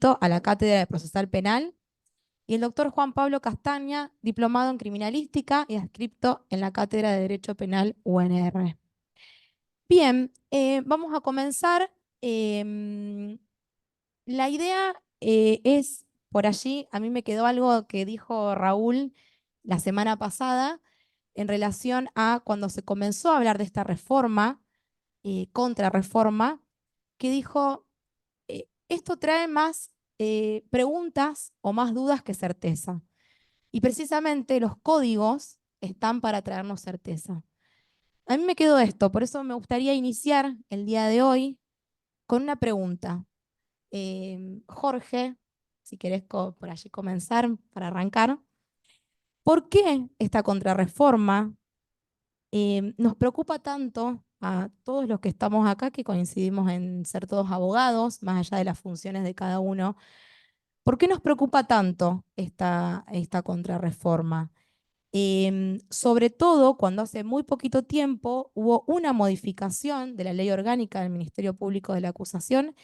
a la Cátedra de Procesal Penal, y el doctor Juan Pablo Castaña, diplomado en Criminalística y adscripto en la Cátedra de Derecho Penal UNR. Bien, vamos a comenzar. La idea es, por allí, a mí me quedó algo que dijo Raúl la semana pasada en relación a cuando se comenzó a hablar de esta reforma, contrarreforma, que dijo, esto trae más preguntas o más dudas que certeza. Y precisamente los códigos están para traernos certeza. A mí me quedó esto, por eso me gustaría iniciar el día de hoy con una pregunta. Jorge, si querés por allí comenzar para arrancar, ¿por qué esta contrarreforma nos preocupa tanto a todos los que estamos acá, que coincidimos en ser todos abogados, más allá de las funciones de cada uno? ¿Por qué nos preocupa tanto esta contrarreforma? Sobre todo cuando hace muy poquito tiempo hubo una modificación de la Ley Orgánica del Ministerio Público de la Acusación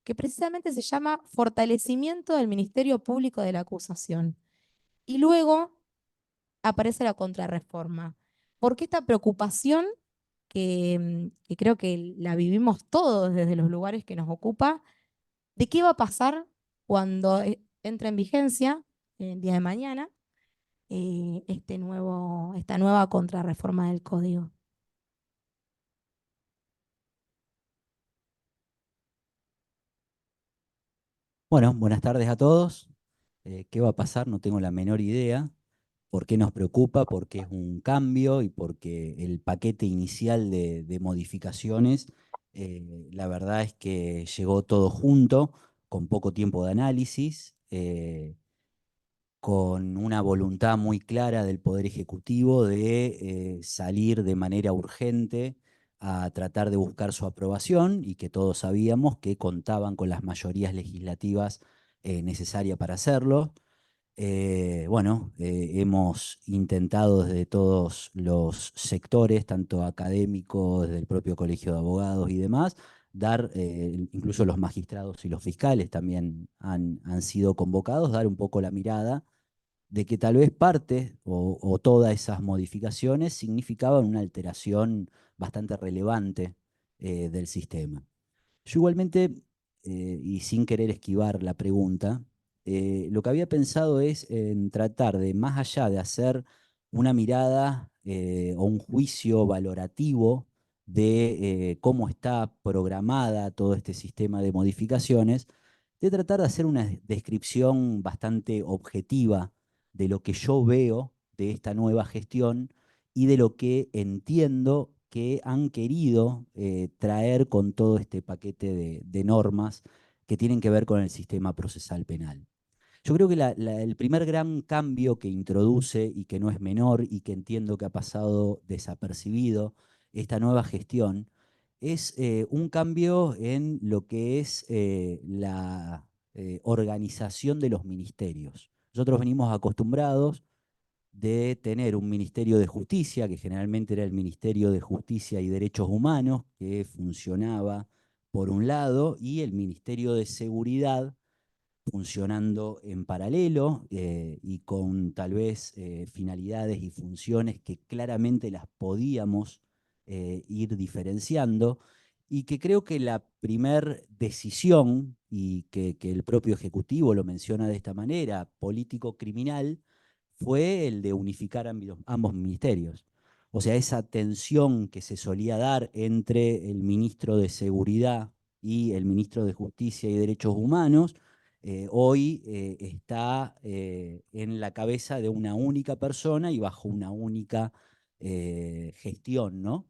que precisamente se llama Fortalecimiento del Ministerio Público de la Acusación. Y luego aparece la contrarreforma. ¿Por qué esta preocupación que creo que la vivimos todos desde los lugares que nos ocupa? ¿De qué va a pasar cuando entre en vigencia el día de mañana esta nueva contrarreforma del código? Bueno, buenas tardes a todos. ¿Qué va a pasar? No tengo la menor idea. ¿Por qué nos preocupa? Porque es un cambio y porque el paquete inicial de modificaciones, la verdad es que llegó todo junto, con poco tiempo de análisis, con una voluntad muy clara del Poder Ejecutivo de salir de manera urgente a tratar de buscar su aprobación y que todos sabíamos que contaban con las mayorías legislativas necesarias para hacerlo. Hemos intentado desde todos los sectores, tanto académicos, desde el propio Colegio de Abogados y demás, incluso los magistrados y los fiscales también han sido convocados, dar un poco la mirada de que tal vez parte o todas esas modificaciones significaban una alteración bastante relevante del sistema. Yo igualmente, y sin querer esquivar la pregunta, lo que había pensado es en tratar de, más allá de hacer una mirada o un juicio valorativo de cómo está programada todo este sistema de modificaciones, de tratar de hacer una descripción bastante objetiva de lo que yo veo de esta nueva gestión y de lo que entiendo que han querido traer con todo este paquete de normas que tienen que ver con el sistema procesal penal. Yo creo que el primer gran cambio que introduce y que no es menor y que entiendo que ha pasado desapercibido esta nueva gestión es un cambio en lo que es la organización de los ministerios. Nosotros venimos acostumbrados de tener un Ministerio de Justicia, que generalmente era el Ministerio de Justicia y Derechos Humanos, que funcionaba por un lado, y el Ministerio de Seguridad funcionando en paralelo y con tal vez finalidades y funciones que claramente las podíamos ir diferenciando y que creo que la primer decisión, y que el propio Ejecutivo lo menciona de esta manera, político-criminal, fue el de unificar ambos ministerios. O sea, esa tensión que se solía dar entre el ministro de Seguridad y el ministro de Justicia y Derechos Humanos, hoy está en la cabeza de una única persona y bajo una única gestión, ¿no?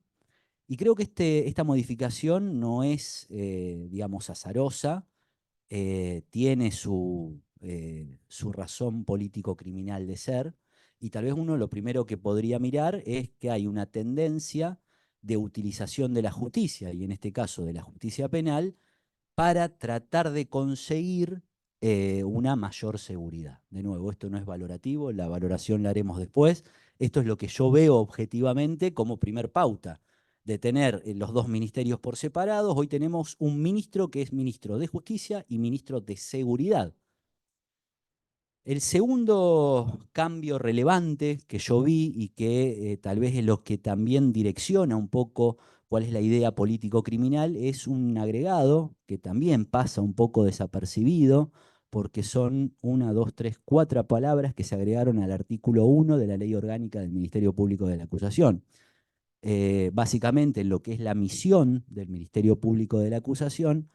Y creo que esta modificación no es, digamos, azarosa, tiene su razón político-criminal de ser, y tal vez uno lo primero que podría mirar es que hay una tendencia de utilización de la justicia, y en este caso de la justicia penal, para tratar de conseguir una mayor seguridad. De nuevo, esto no es valorativo, la valoración la haremos después. Esto es lo que yo veo objetivamente como primer pauta. de tener los dos ministerios por separados, hoy tenemos un ministro que es ministro de Justicia y ministro de Seguridad. El segundo cambio relevante que yo vi y que tal vez es lo que también direcciona un poco cuál es la idea político-criminal es un agregado que también pasa un poco desapercibido porque son una, dos, tres, cuatro palabras que se agregaron al artículo 1 de la Ley Orgánica del Ministerio Público de la Acusación. Básicamente, lo que es la misión del Ministerio Público de la Acusación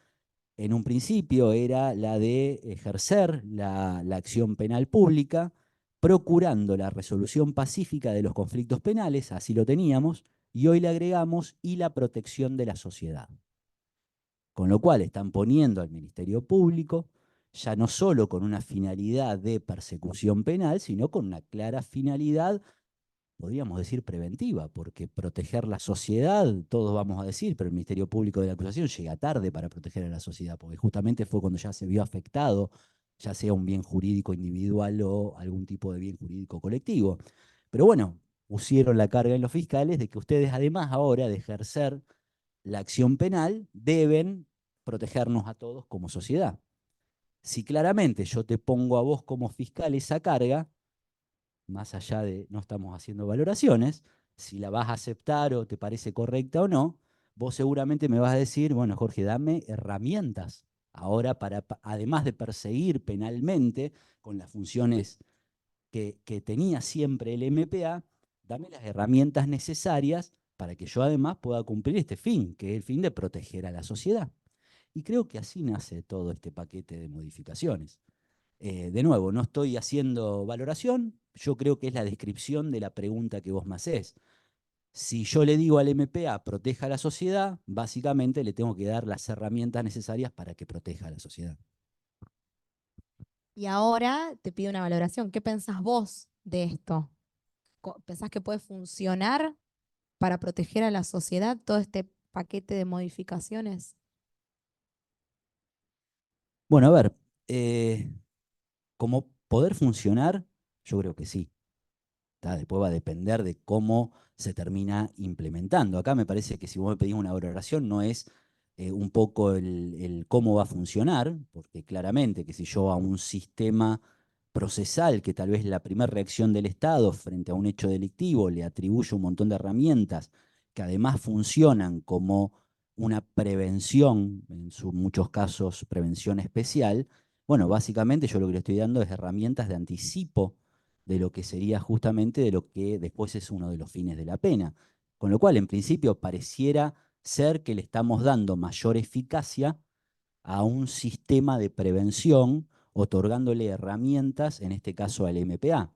en un principio era la de ejercer la acción penal pública, procurando la resolución pacífica de los conflictos penales, así lo teníamos, y hoy le agregamos y la protección de la sociedad. Con lo cual están poniendo al Ministerio Público ya no solo con una finalidad de persecución penal, sino con una clara finalidad, podríamos decir, preventiva, porque proteger la sociedad, todos vamos a decir, pero el Ministerio Público de la Acusación llega tarde para proteger a la sociedad, porque justamente fue cuando ya se vio afectado, ya sea un bien jurídico individual o algún tipo de bien jurídico colectivo. Pero bueno, pusieron la carga en los fiscales de que ustedes, además ahora de ejercer la acción penal, deben protegernos a todos como sociedad. Si claramente yo te pongo a vos como fiscal esa carga, más allá de no estamos haciendo valoraciones, si la vas a aceptar o te parece correcta o no, vos seguramente me vas a decir, bueno, Jorge, dame herramientas ahora para, además de perseguir penalmente con las funciones que tenía siempre el MPA, dame las herramientas necesarias para que yo además pueda cumplir este fin, que es el fin de proteger a la sociedad. Y creo que así nace todo este paquete de modificaciones. De nuevo, no estoy haciendo valoración, yo creo que es la descripción de la pregunta que vos me hacés. Si yo le digo al MPA proteja a la sociedad, básicamente le tengo que dar las herramientas necesarias para que proteja a la sociedad. Y ahora te pido una valoración. ¿Qué pensás vos de esto? ¿Pensás que puede funcionar para proteger a la sociedad todo este paquete de modificaciones? Bueno, a ver, eh, como poder funcionar, yo creo que sí. Después va a depender de cómo se termina implementando. Acá me parece que si vos me pedís una valoración no es un poco el cómo va a funcionar, porque claramente que si yo a un sistema procesal, que tal vez la primera reacción del Estado frente a un hecho delictivo le atribuye un montón de herramientas que además funcionan como una prevención, en muchos casos prevención especial, bueno, básicamente yo lo que le estoy dando es herramientas de anticipo de lo que sería justamente de lo que después es uno de los fines de la pena. Con lo cual, en principio, pareciera ser que le estamos dando mayor eficacia a un sistema de prevención, otorgándole herramientas, en este caso al MPA.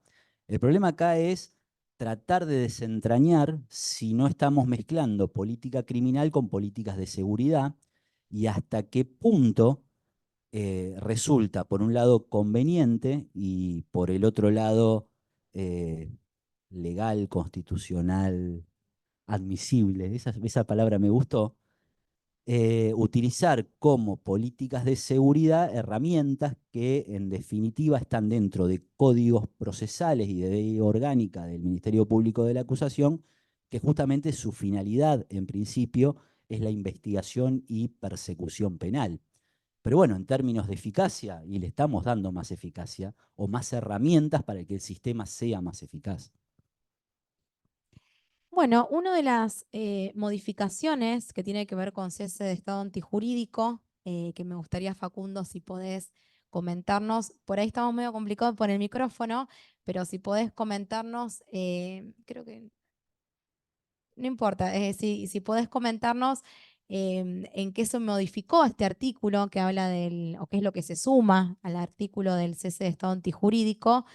El problema acá es tratar de desentrañar si no estamos mezclando política criminal con políticas de seguridad y hasta qué punto resulta, por un lado, conveniente y por el otro lado, eh, legal, constitucional, admisible, esa palabra me gustó, utilizar como políticas de seguridad herramientas que en definitiva están dentro de códigos procesales y de ley orgánica del Ministerio Público de la Acusación, que justamente su finalidad en principio es la investigación y persecución penal. Pero bueno, en términos de eficacia, y le estamos dando más eficacia o más herramientas para que el sistema sea más eficaz. Bueno, una de las modificaciones que tiene que ver con cese de estado antijurídico, que me gustaría, Facundo, si podés comentarnos, por ahí estamos medio complicados por el micrófono, pero si podés comentarnos, creo que no importa, si podés comentarnos en qué se modificó este artículo que habla del, o qué es lo que se suma al artículo del cese de estado antijurídico.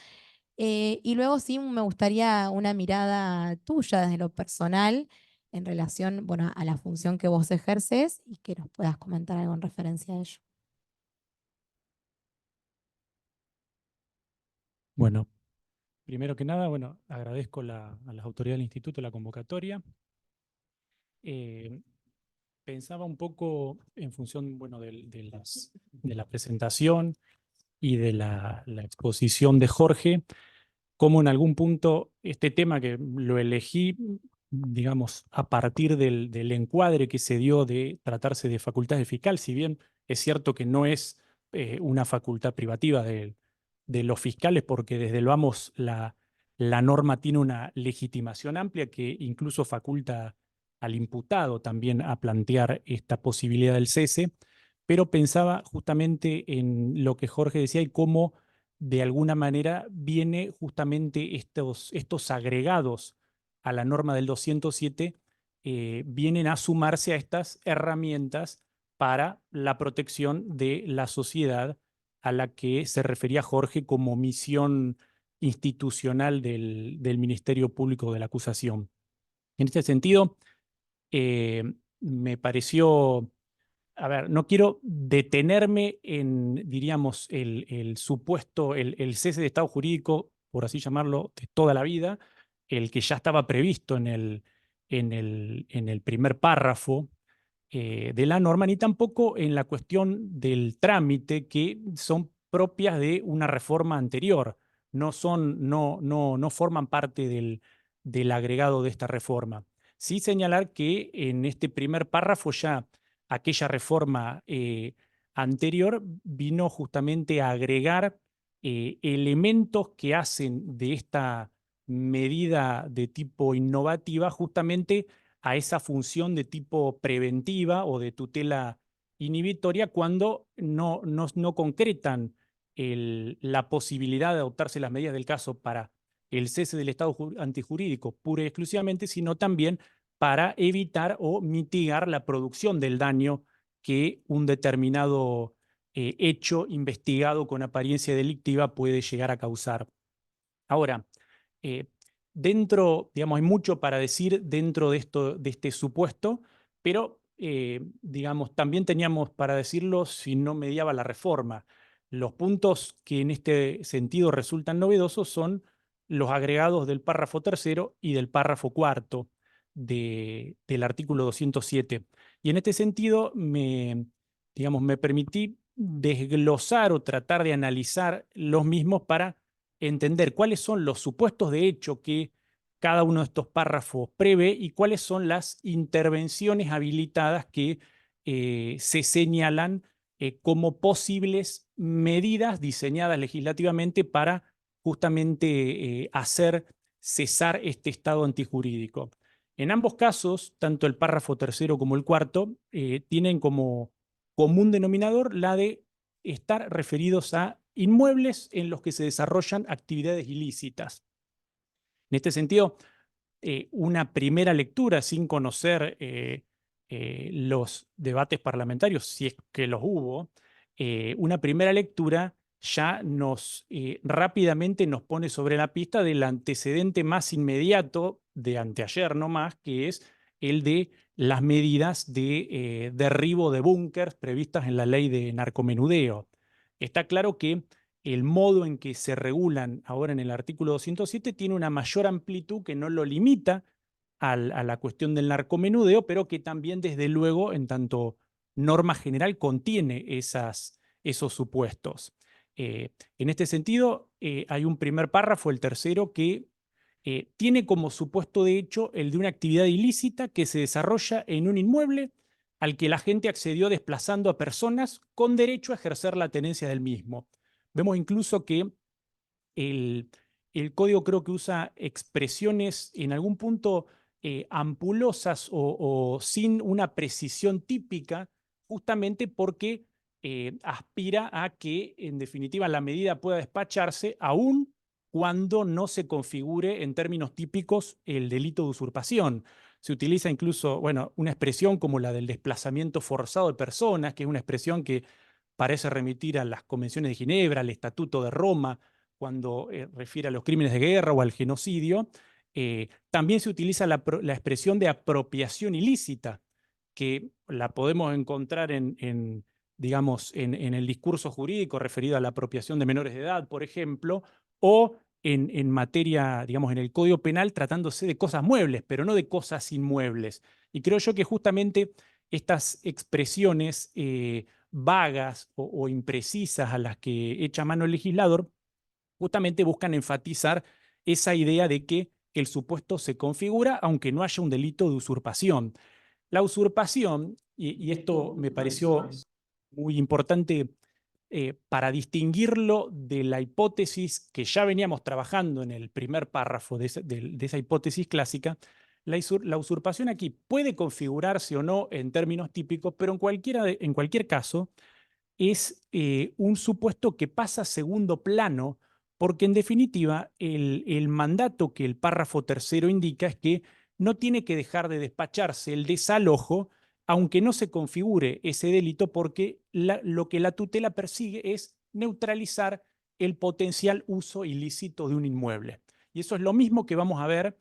Y luego sí me gustaría una mirada tuya desde lo personal en relación, bueno, a la función que vos ejerces y que nos puedas comentar algo en referencia a ello. Bueno, primero que nada, bueno, agradezco a las autoridades del instituto la convocatoria. Eh, Pensaba un poco en función, bueno, de la presentación y de la exposición de Jorge, cómo en algún punto este tema que lo elegí digamos, a partir del encuadre que se dio de tratarse de facultad del fiscal, si bien es cierto que no es una facultad privativa de los fiscales, porque desde el vamos la norma tiene una legitimación amplia que incluso faculta al imputado también a plantear esta posibilidad del cese, pero pensaba justamente en lo que Jorge decía y cómo de alguna manera viene justamente estos agregados a la norma del 207, vienen a sumarse a estas herramientas para la protección de la sociedad a la que se refería Jorge como misión institucional del Ministerio Público de la Acusación. En este sentido, me pareció, a ver, no quiero detenerme en, diríamos, el supuesto, el cese de estado jurídico, por así llamarlo, de toda la vida, el que ya estaba previsto en el primer párrafo de la norma, ni tampoco en la cuestión del trámite, que son propias de una reforma anterior, no forman parte del agregado de esta reforma. Sí señalar que en este primer párrafo ya aquella reforma anterior vino justamente a agregar elementos que hacen de esta medida de tipo innovativa justamente a esa función de tipo preventiva o de tutela inhibitoria cuando no concretan la posibilidad de adoptarse las medidas del caso para el cese del estado antijurídico pura y exclusivamente, sino también para evitar o mitigar la producción del daño que un determinado hecho investigado con apariencia delictiva puede llegar a causar. Ahora, digamos, hay mucho para decir dentro de este supuesto, pero, digamos, también teníamos para decirlo si no mediaba la reforma. Los puntos que en este sentido resultan novedosos son los agregados del párrafo tercero y del párrafo cuarto del artículo 207. Y en este sentido, digamos, me permití desglosar o tratar de analizar los mismos para entender cuáles son los supuestos de hecho que cada uno de estos párrafos prevé y cuáles son las intervenciones habilitadas que se señalan como posibles medidas diseñadas legislativamente para justamente hacer cesar este estado antijurídico. En ambos casos, tanto el párrafo tercero como el cuarto tienen como común denominador la de estar referidos a inmuebles en los que se desarrollan actividades ilícitas. En este sentido, una primera lectura sin conocer los debates parlamentarios, si es que los hubo, una primera lectura ya rápidamente nos pone sobre la pista del antecedente más inmediato de anteayer nomás, que es el de las medidas de derribo de búnkers previstas en la ley de narcomenudeo. Está claro que el modo en que se regulan ahora en el artículo 207 tiene una mayor amplitud que no lo limita a la cuestión del narcomenudeo, pero que también desde luego en tanto norma general contiene esos supuestos. En este sentido, hay un primer párrafo, el tercero, que tiene como supuesto de hecho el de una actividad ilícita que se desarrolla en un inmueble al que la gente accedió desplazando a personas con derecho a ejercer la tenencia del mismo. Vemos incluso que el código creo que usa expresiones en algún punto ampulosas o sin una precisión típica, justamente porque aspira a que, en definitiva, la medida pueda despacharse aún cuando no se configure en términos típicos el delito de usurpación. Se utiliza incluso, bueno, una expresión como la del desplazamiento forzado de personas, que es una expresión que parece remitir a las convenciones de Ginebra, al Estatuto de Roma, cuando refiere a los crímenes de guerra o al genocidio. También se utiliza la expresión de apropiación ilícita, que la podemos encontrar digamos, en el discurso jurídico referido a la apropiación de menores de edad, por ejemplo, o en materia, digamos, en el Código Penal tratándose de cosas muebles, pero no de cosas inmuebles. Y creo yo que justamente estas expresiones vagas o imprecisas a las que echa mano el legislador justamente buscan enfatizar esa idea de que el supuesto se configura aunque no haya un delito de usurpación. La usurpación, y esto me pareció muy importante para distinguirlo de la hipótesis que ya veníamos trabajando en el primer párrafo de esa hipótesis clásica, la usurpación aquí puede configurarse o no en términos típicos, pero en cualquier caso es un supuesto que pasa a segundo plano, porque en definitiva el mandato que el párrafo tercero indica es que no tiene que dejar de despacharse el desalojo, aunque no se configure ese delito, porque lo que la tutela persigue es neutralizar el potencial uso ilícito de un inmueble. Y eso es lo mismo que vamos a ver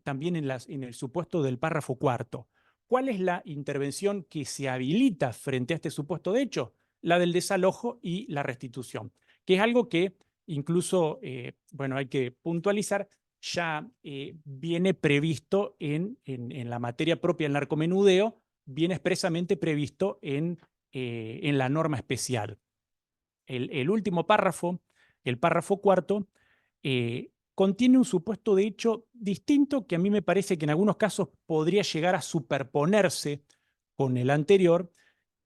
también en el supuesto del párrafo cuarto. ¿Cuál es la intervención que se habilita frente a este supuesto de hecho? La del desalojo y la restitución, que es algo que incluso, bueno, hay que puntualizar, ya viene previsto en la materia propia del narcomenudeo, viene expresamente previsto en la norma especial. El último párrafo, el párrafo cuarto, contiene un supuesto de hecho distinto que a mí me parece que en algunos casos podría llegar a superponerse con el anterior,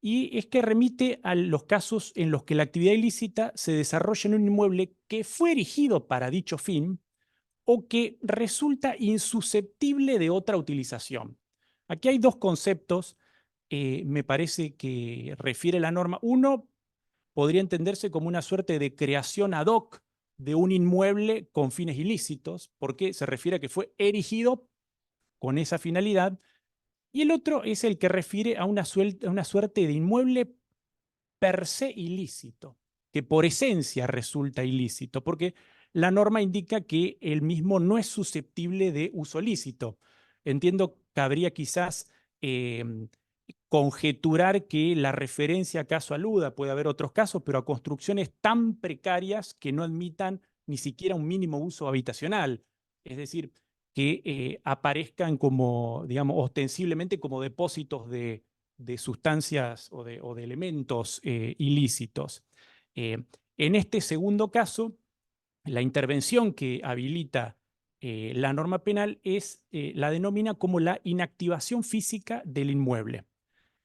y es que remite a los casos en los que la actividad ilícita se desarrolla en un inmueble que fue erigido para dicho fin o que resulta insusceptible de otra utilización. Aquí hay dos conceptos, me parece que refiere la norma. Uno podría entenderse como una suerte de creación ad hoc de un inmueble con fines ilícitos, porque se refiere a que fue erigido con esa finalidad, y el otro es el que refiere a una suerte de inmueble per se ilícito, que por esencia resulta ilícito, porque la norma indica que el mismo no es susceptible de uso lícito. Entiendo que habría quizás conjeturar que la referencia acaso aluda, puede haber otros casos, pero a construcciones tan precarias que no admitan ni siquiera un mínimo uso habitacional. Es decir, que aparezcan como, digamos, ostensiblemente como depósitos de sustancias o de elementos ilícitos. En este segundo caso, la intervención que habilita la norma penal la denomina como la inactivación física del inmueble.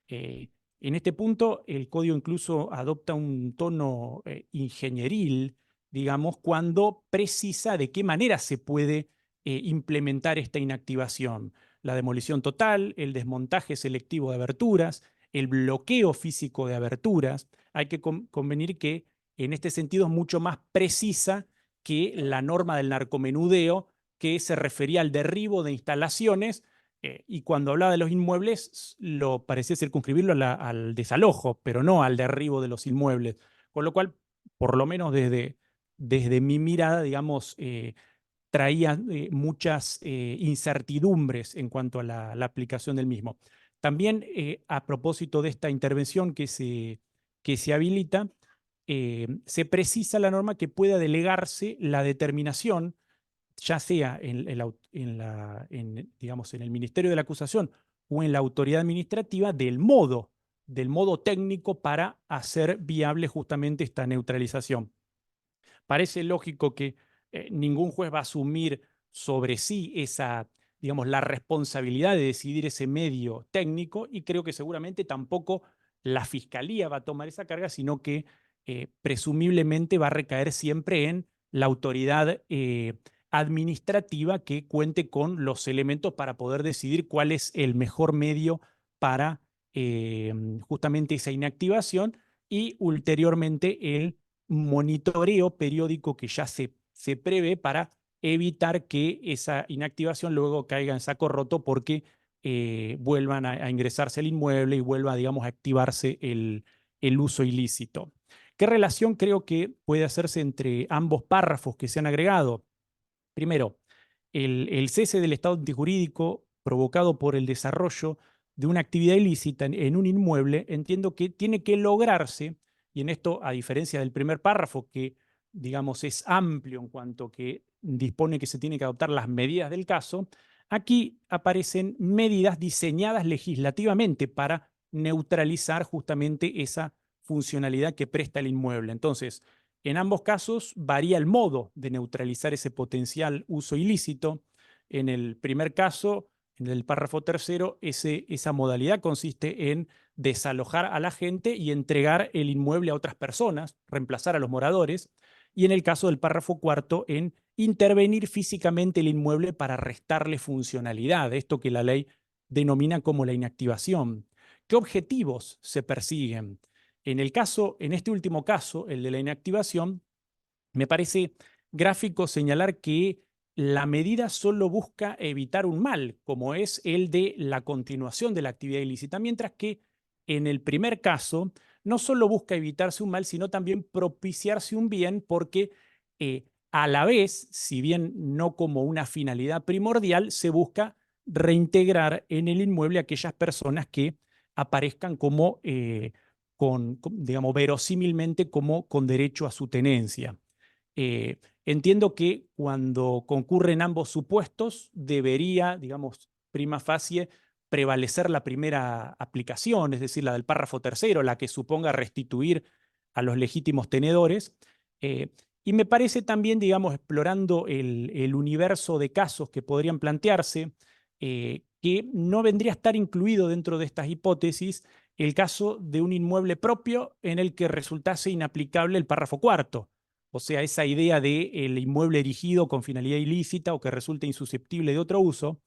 En este punto, el código incluso adopta un tono ingenieril, digamos, cuando precisa de qué manera se puede implementar esta inactivación. La demolición total, el desmontaje selectivo de aberturas, el bloqueo físico de aberturas. Hay que convenir que en este sentido es mucho más precisa que la norma del narcomenudeo, que se refería al derribo de instalaciones, y cuando hablaba de los inmuebles, lo parecía circunscribirlo al desalojo, pero no al derribo de los inmuebles. Con lo cual, por lo menos desde mi mirada, digamos, traía muchas incertidumbres en cuanto a la aplicación del mismo. También, a propósito de esta intervención que se habilita, se precisa la norma que pueda delegarse la determinación, ya sea digamos, en el Ministerio de la Acusación o en la autoridad administrativa, del modo técnico para hacer viable justamente esta neutralización. Parece lógico que ningún juez va a asumir sobre sí digamos, la responsabilidad de decidir ese medio técnico, y creo que seguramente tampoco la Fiscalía va a tomar esa carga, sino que presumiblemente va a recaer siempre en la autoridad administrativa que cuente con los elementos para poder decidir cuál es el mejor medio para justamente esa inactivación, y ulteriormente el monitoreo periódico que ya se prevé para evitar que esa inactivación luego caiga en saco roto, porque vuelvan a ingresarse al inmueble y vuelva, digamos, a activarse el uso ilícito. ¿Qué relación creo que puede hacerse entre ambos párrafos que se han agregado? Primero, el cese del estado antijurídico provocado por el desarrollo de una actividad ilícita en un inmueble, entiendo que tiene que lograrse, y en esto, a diferencia del primer párrafo, que digamos es amplio en cuanto que dispone que se tienen que adoptar las medidas del caso, aquí aparecen medidas diseñadas legislativamente para neutralizar justamente esa funcionalidad que presta el inmueble. Entonces, en ambos casos varía el modo de neutralizar ese potencial uso ilícito. En el primer caso, en el párrafo tercero, esa modalidad consiste en desalojar a la gente y entregar el inmueble a otras personas, reemplazar a los moradores. Y en el caso del párrafo cuarto, en intervenir físicamente el inmueble para restarle funcionalidad, esto que la ley denomina como la inactivación. ¿Qué objetivos se persiguen? En este último caso, el de la inactivación, me parece gráfico señalar que la medida solo busca evitar un mal, como es el de la continuación de la actividad ilícita, mientras que en el primer caso no solo busca evitarse un mal, sino también propiciarse un bien, porque a la vez, si bien no como una finalidad primordial, se busca reintegrar en el inmueble a aquellas personas que aparezcan como, digamos, verosímilmente como con derecho a su tenencia. Entiendo que cuando concurren ambos supuestos debería, digamos, prima facie, prevalecer la primera aplicación, es decir, la del párrafo tercero, la que suponga restituir a los legítimos tenedores. Y me parece también, digamos, explorando el universo de casos que podrían plantearse, que no vendría a estar incluido dentro de estas hipótesis el caso de un inmueble propio en el que resultase inaplicable el párrafo cuarto. O sea, esa idea de el inmueble erigido con finalidad ilícita o que resulte insusceptible de otro uso.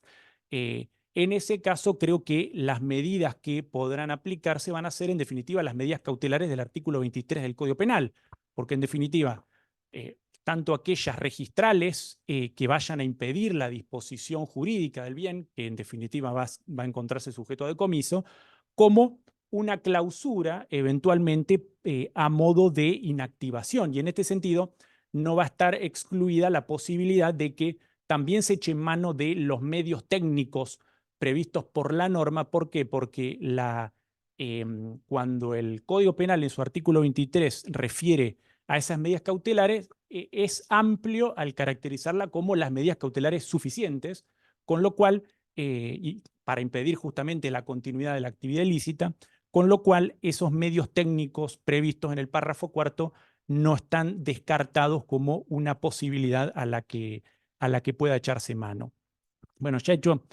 En ese caso, creo que las medidas que podrán aplicarse van a ser, en definitiva, las medidas cautelares del artículo 23 del Código Penal, porque, en definitiva, tanto aquellas registrales que vayan a impedir la disposición jurídica del bien, que en definitiva va a encontrarse sujeto a decomiso, como una clausura eventualmente a modo de inactivación. Y en este sentido, no va a estar excluida la posibilidad de que también se eche mano de los medios técnicos previstos por la norma. ¿Por qué? Porque cuando el Código Penal en su artículo 23 refiere a esas medidas cautelares, es amplio al caracterizarla como las medidas cautelares suficientes, con lo cual, y para impedir justamente la continuidad de la actividad ilícita, con lo cual esos medios técnicos previstos en el párrafo cuarto no están descartados como una posibilidad a la que pueda echarse mano. Bueno, ya he hecho,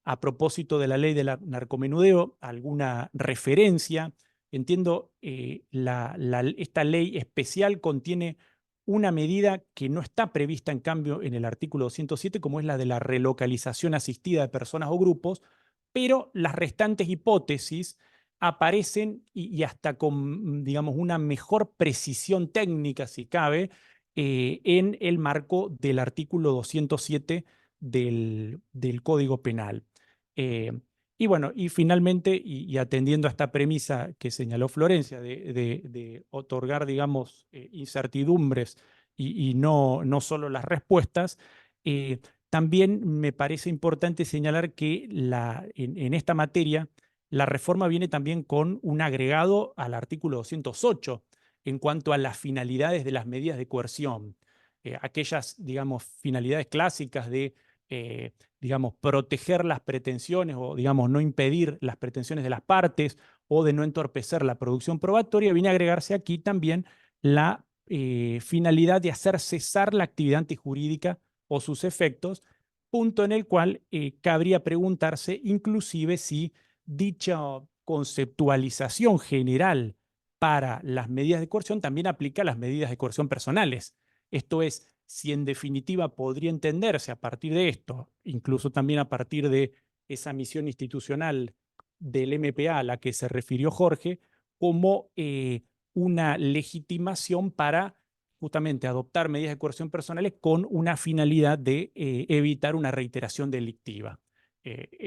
a propósito de la ley del narcomenudeo, alguna referencia. Entiendo, esta ley especial contiene una medida que no está prevista, en cambio, en el artículo 207, como es la de la relocalización asistida de personas o grupos, pero las restantes hipótesis aparecen y hasta con, digamos, una mejor precisión técnica, si cabe, en el marco del artículo 207 del Código Penal. Y bueno, y finalmente, y atendiendo a esta premisa que señaló Florencia de otorgar, digamos, incertidumbres y no solo las respuestas, también me parece importante señalar que en esta materia la reforma viene también con un agregado al artículo 208 en cuanto a las finalidades de las medidas de coerción. Aquellas, digamos, finalidades clásicas de, digamos, proteger las pretensiones o, digamos, no impedir las pretensiones de las partes o de no entorpecer la producción probatoria, viene a agregarse aquí también la finalidad de hacer cesar la actividad antijurídica o sus efectos, punto en el cual cabría preguntarse inclusive si dicha conceptualización general para las medidas de coerción también aplica a las medidas de coerción personales. Esto es, si en definitiva podría entenderse a partir de esto, incluso también a partir de esa misión institucional del MPA a la que se refirió Jorge, como una legitimación para justamente adoptar medidas de coerción personales con una finalidad de evitar una reiteración delictiva.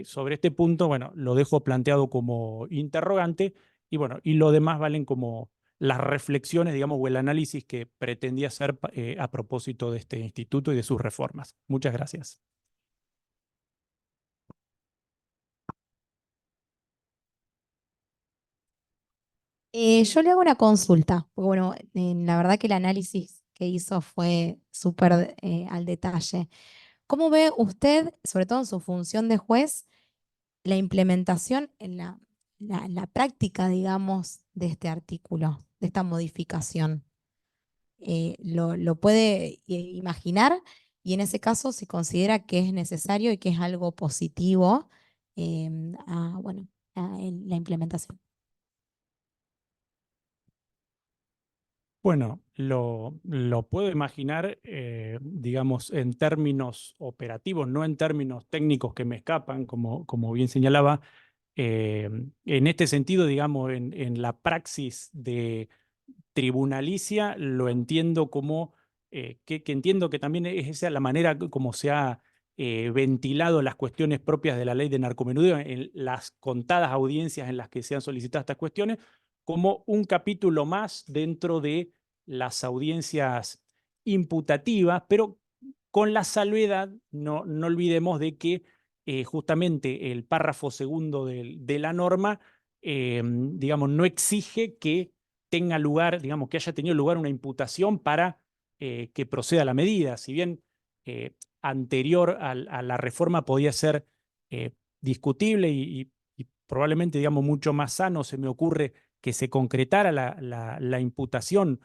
Sobre este punto, bueno, lo dejo planteado como interrogante y bueno, y lo demás valen como las reflexiones, digamos, o el análisis que pretendía hacer a propósito de este instituto y de sus reformas. Muchas gracias. Yo le hago una consulta, porque bueno, la verdad que el análisis que hizo fue súper al detalle. ¿Cómo ve usted, sobre todo en su función de juez, la implementación en la práctica, digamos, de este artículo, de esta modificación? ¿Lo puede imaginar y en ese caso se considera que es necesario y que es algo positivo bueno, en la implementación. Bueno, lo puedo imaginar, digamos, en términos operativos, no en términos técnicos que me escapan, como bien señalaba. En este sentido, digamos, en la praxis de tribunalicia, lo entiendo como, que entiendo que también es esa la manera como se ha ventilado las cuestiones propias de la ley de narcomenudeo en las contadas audiencias en las que se han solicitado estas cuestiones, como un capítulo más dentro de las audiencias imputativas, pero con la salvedad, no olvidemos de que justamente el párrafo segundo de la norma, digamos, no exige que tenga lugar, digamos, que haya tenido lugar una imputación para que proceda la medida. Si bien anterior a la reforma podía ser discutible y probablemente, digamos, mucho más sano, se me ocurre que se concretara la imputación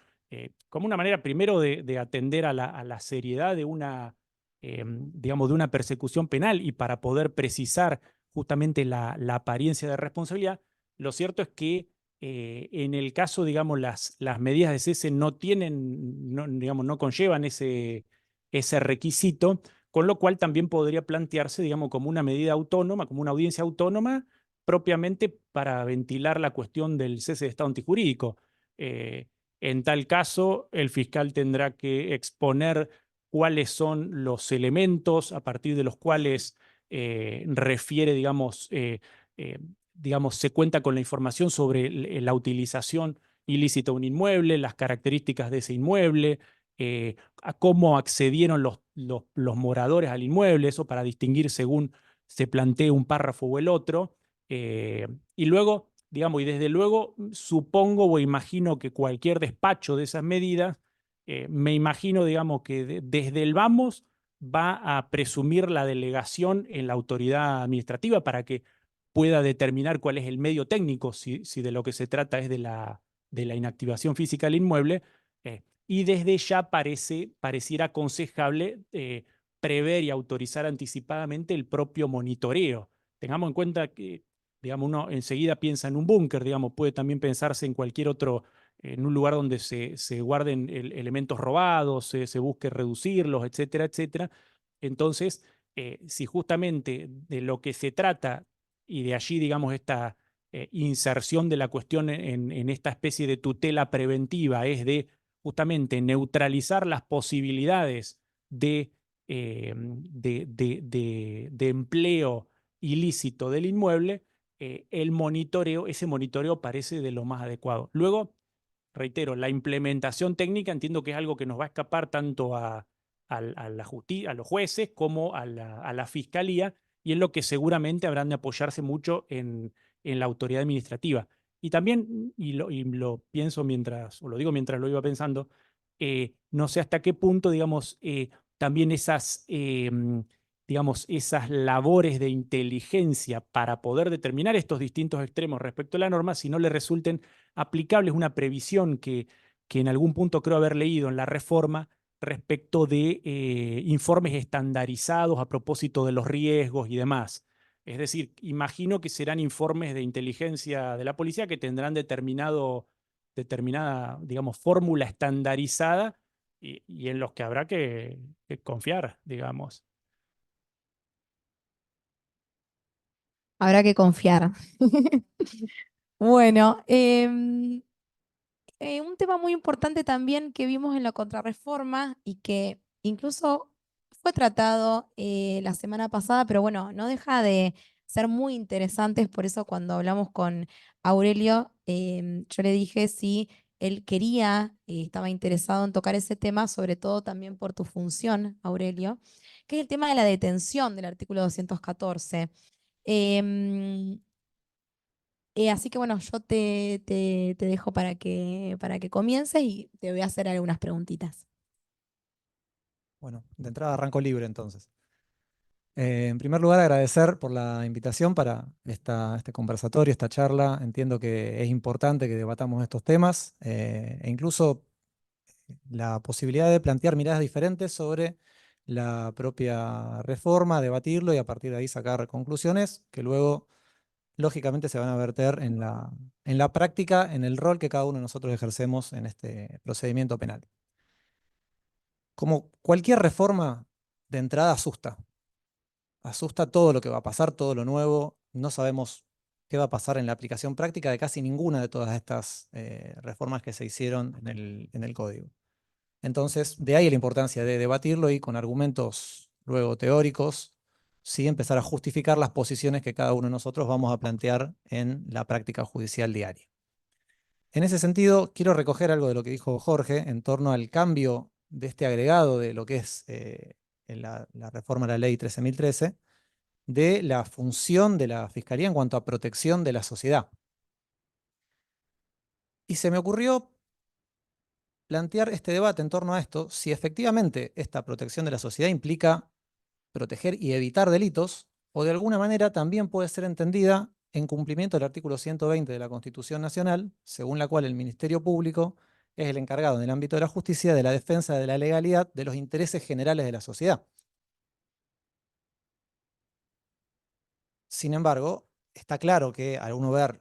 como una manera primero de atender a la seriedad de una, digamos, de una persecución penal y para poder precisar justamente la apariencia de responsabilidad. Lo cierto es que en el caso, digamos, las medidas de cese no tienen, digamos, no conllevan ese requisito, con lo cual también podría plantearse, digamos, como una medida autónoma, como una audiencia autónoma, propiamente para ventilar la cuestión del cese de estado antijurídico. En tal caso, el fiscal tendrá que exponer cuáles son los elementos a partir de los cuales refiere, digamos, se cuenta con la información sobre la utilización ilícita de un inmueble, las características de ese inmueble, a cómo accedieron los moradores al inmueble, eso para distinguir según se plantee un párrafo o el otro. Y luego, digamos, y desde luego supongo o imagino que cualquier despacho de esas medidas, me imagino, digamos, que desde el vamos va a presumir la delegación en la autoridad administrativa para que pueda determinar cuál es el medio técnico, si de lo que se trata es de la inactivación física del inmueble, y desde ya pareciera aconsejable prever y autorizar anticipadamente el propio monitoreo. Tengamos en cuenta que, digamos, uno enseguida piensa en un búnker, digamos, puede también pensarse en cualquier otro, en un lugar donde se guarden elementos robados, se busque reducirlos, etcétera, etcétera. Entonces, si justamente de lo que se trata y de allí, digamos, esta inserción de la cuestión en esta especie de tutela preventiva es de justamente neutralizar las posibilidades de empleo ilícito del inmueble, ese monitoreo parece de lo más adecuado. Luego, reitero, la implementación técnica entiendo que es algo que nos va a escapar tanto a los jueces como a la fiscalía, y es lo que seguramente habrán de apoyarse mucho en la autoridad administrativa. Y también, y lo pienso mientras, o lo digo mientras lo iba pensando, no sé hasta qué punto, digamos, también digamos, esas labores de inteligencia para poder determinar estos distintos extremos respecto a la norma, si no le resulten aplicables una previsión que en algún punto creo haber leído en la reforma respecto de informes estandarizados a propósito de los riesgos y demás. Es decir, imagino que serán informes de inteligencia de la policía que tendrán determinada, digamos, fórmula estandarizada y en los que habrá que confiar, digamos. Habrá que confiar. Bueno, un tema muy importante también que vimos en la contrarreforma y que incluso fue tratado la semana pasada, pero bueno, no deja de ser muy interesante. Por eso cuando hablamos con Aurelio, yo le dije si él quería, estaba interesado en tocar ese tema, sobre todo también por tu función, Aurelio, que es el tema de la detención del artículo 214. Em, así que bueno, yo te dejo para que comiences y te voy a hacer algunas preguntitas. Bueno, de entrada arranco libre entonces. En primer lugar, agradecer por la invitación para este conversatorio, esta charla. Entiendo que es importante que debatamos estos temas e incluso la posibilidad de plantear miradas diferentes sobre la propia reforma, debatirlo y a partir de ahí sacar conclusiones que luego, lógicamente, se van a verter en la práctica, en el rol que cada uno de nosotros ejercemos en este procedimiento penal. Como cualquier reforma, de entrada asusta. Asusta todo lo que va a pasar, todo lo nuevo. No sabemos qué va a pasar en la aplicación práctica de casi ninguna de todas estas reformas que se hicieron en el código. Entonces, de ahí la importancia de debatirlo y con argumentos luego teóricos, sí empezar a justificar las posiciones que cada uno de nosotros vamos a plantear en la práctica judicial diaria. En ese sentido, quiero recoger algo de lo que dijo Jorge en torno al cambio de este agregado de lo que es la reforma a la ley 13.013, de la función de la Fiscalía en cuanto a protección de la sociedad. Y se me ocurrió plantear este debate en torno a esto, si efectivamente esta protección de la sociedad implica proteger y evitar delitos, o de alguna manera también puede ser entendida en cumplimiento del artículo 120 de la Constitución Nacional, según la cual el Ministerio Público es el encargado en el ámbito de la justicia de la defensa de la legalidad de los intereses generales de la sociedad. Sin embargo, está claro que al uno ver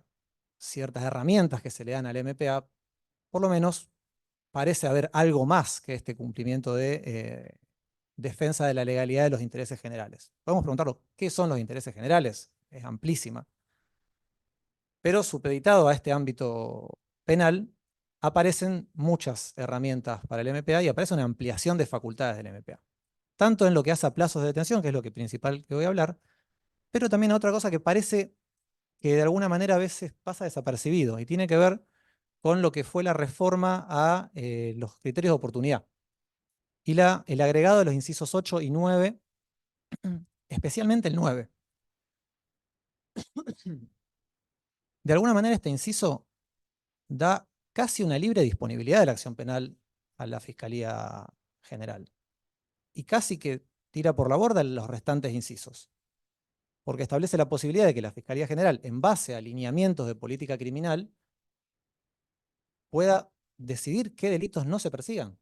ciertas herramientas que se le dan al MPA, por lo menos parece haber algo más que este cumplimiento de defensa de la legalidad de los intereses generales. Podemos preguntarnos, ¿qué son los intereses generales? Es amplísima. Pero supeditado a este ámbito penal, aparecen muchas herramientas para el MPA y aparece una ampliación de facultades del MPA. Tanto en lo que hace a plazos de detención, que es lo que principal que voy a hablar, pero también a otra cosa que parece que de alguna manera a veces pasa desapercibido y tiene que ver con lo que fue la reforma a los criterios de oportunidad y el agregado de los incisos 8 y 9, especialmente el 9. De alguna manera este inciso da casi una libre disponibilidad de la acción penal a la Fiscalía General y casi que tira por la borda los restantes incisos, porque establece la posibilidad de que la Fiscalía General, en base a lineamientos de política criminal, pueda decidir qué delitos no se persigan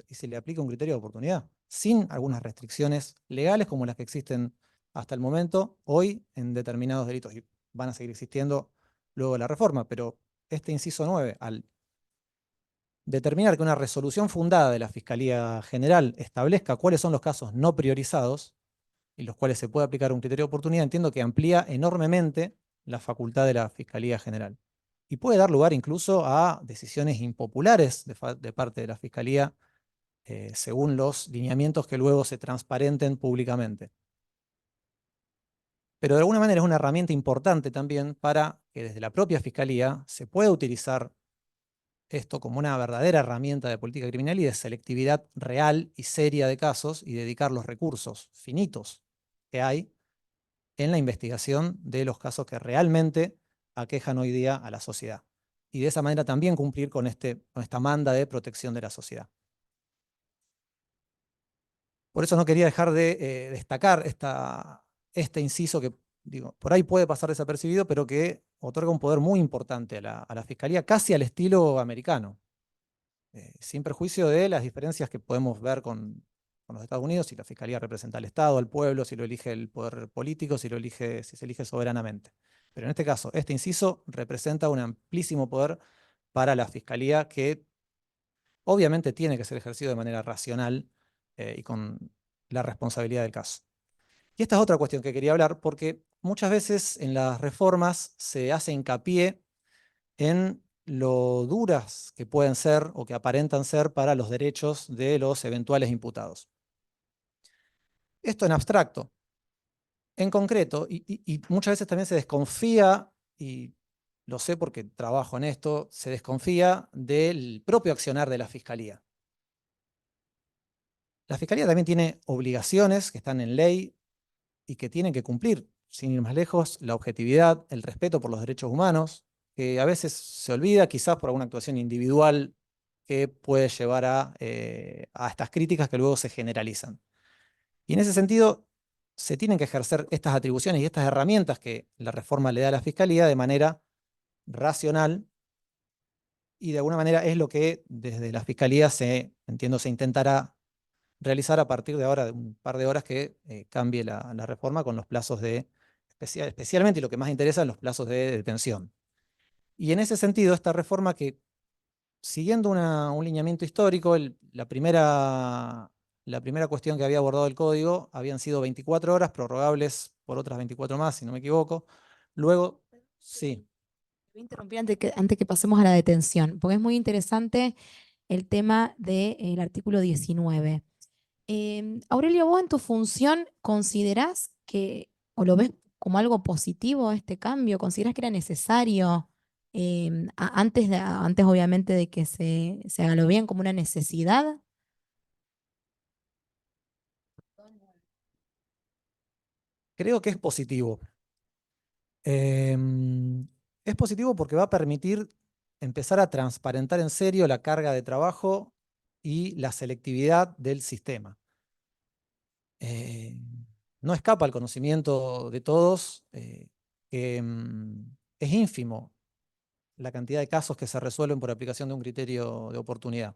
y se le aplica un criterio de oportunidad, sin algunas restricciones legales como las que existen hasta el momento, hoy en determinados delitos, y van a seguir existiendo luego de la reforma, pero este inciso 9, al determinar que una resolución fundada de la Fiscalía General establezca cuáles son los casos no priorizados y los cuales se puede aplicar un criterio de oportunidad, entiendo que amplía enormemente la facultad de la Fiscalía General. Y puede dar lugar incluso a decisiones impopulares de parte de la Fiscalía, según los lineamientos que luego se transparenten públicamente. Pero de alguna manera es una herramienta importante también para que desde la propia Fiscalía se pueda utilizar esto como una verdadera herramienta de política criminal y de selectividad real y seria de casos y dedicar los recursos finitos que hay en la investigación de los casos que realmente aquejan hoy día a la sociedad. Y de esa manera también cumplir con esta manda de protección de la sociedad. Por eso no quería dejar de destacar este inciso que, digo, por ahí puede pasar desapercibido, pero que otorga un poder muy importante a la Fiscalía, casi al estilo americano. Sin perjuicio de las diferencias que podemos ver con los Estados Unidos, si la Fiscalía representa al Estado, al pueblo, si lo elige el poder político, si se elige soberanamente. Pero en este caso, este inciso representa un amplísimo poder para la Fiscalía que obviamente tiene que ser ejercido de manera racional y con la responsabilidad del caso. Y esta es otra cuestión que quería hablar, porque muchas veces en las reformas se hace hincapié en lo duras que pueden ser o que aparentan ser para los derechos de los eventuales imputados. Esto en abstracto. En concreto, y muchas veces también se desconfía, y lo sé porque trabajo en esto, se desconfía del propio accionar de la Fiscalía. La Fiscalía también tiene obligaciones que están en ley y que tienen que cumplir, sin ir más lejos, la objetividad, el respeto por los derechos humanos, que a veces se olvida, quizás por alguna actuación individual que puede llevar a estas críticas que luego se generalizan. Y en ese sentido, se tienen que ejercer estas atribuciones y estas herramientas que la reforma le da a la Fiscalía de manera racional y de alguna manera es lo que desde la Fiscalía entiendo, se intentará realizar a partir de ahora, de un par de horas que cambie la reforma con los plazos especialmente, y lo que más interesa, los plazos de detención. Y en ese sentido, esta reforma que, siguiendo un lineamiento histórico, la primera cuestión que había abordado el código habían sido 24 horas, prorrogables por otras 24 más, si no me equivoco. Luego, sí. Voy a interrumpir antes que pasemos a la detención, porque es muy interesante el tema del artículo 19. Aurelio, vos en tu función considerás o lo ves como algo positivo este cambio? ¿Considerás que era necesario antes obviamente de que se haga lo bien como una necesidad? Creo que es positivo. Es positivo porque va a permitir empezar a transparentar en serio la carga de trabajo y la selectividad del sistema. No escapa al conocimiento de todos que es ínfimo la cantidad de casos que se resuelven por aplicación de un criterio de oportunidad.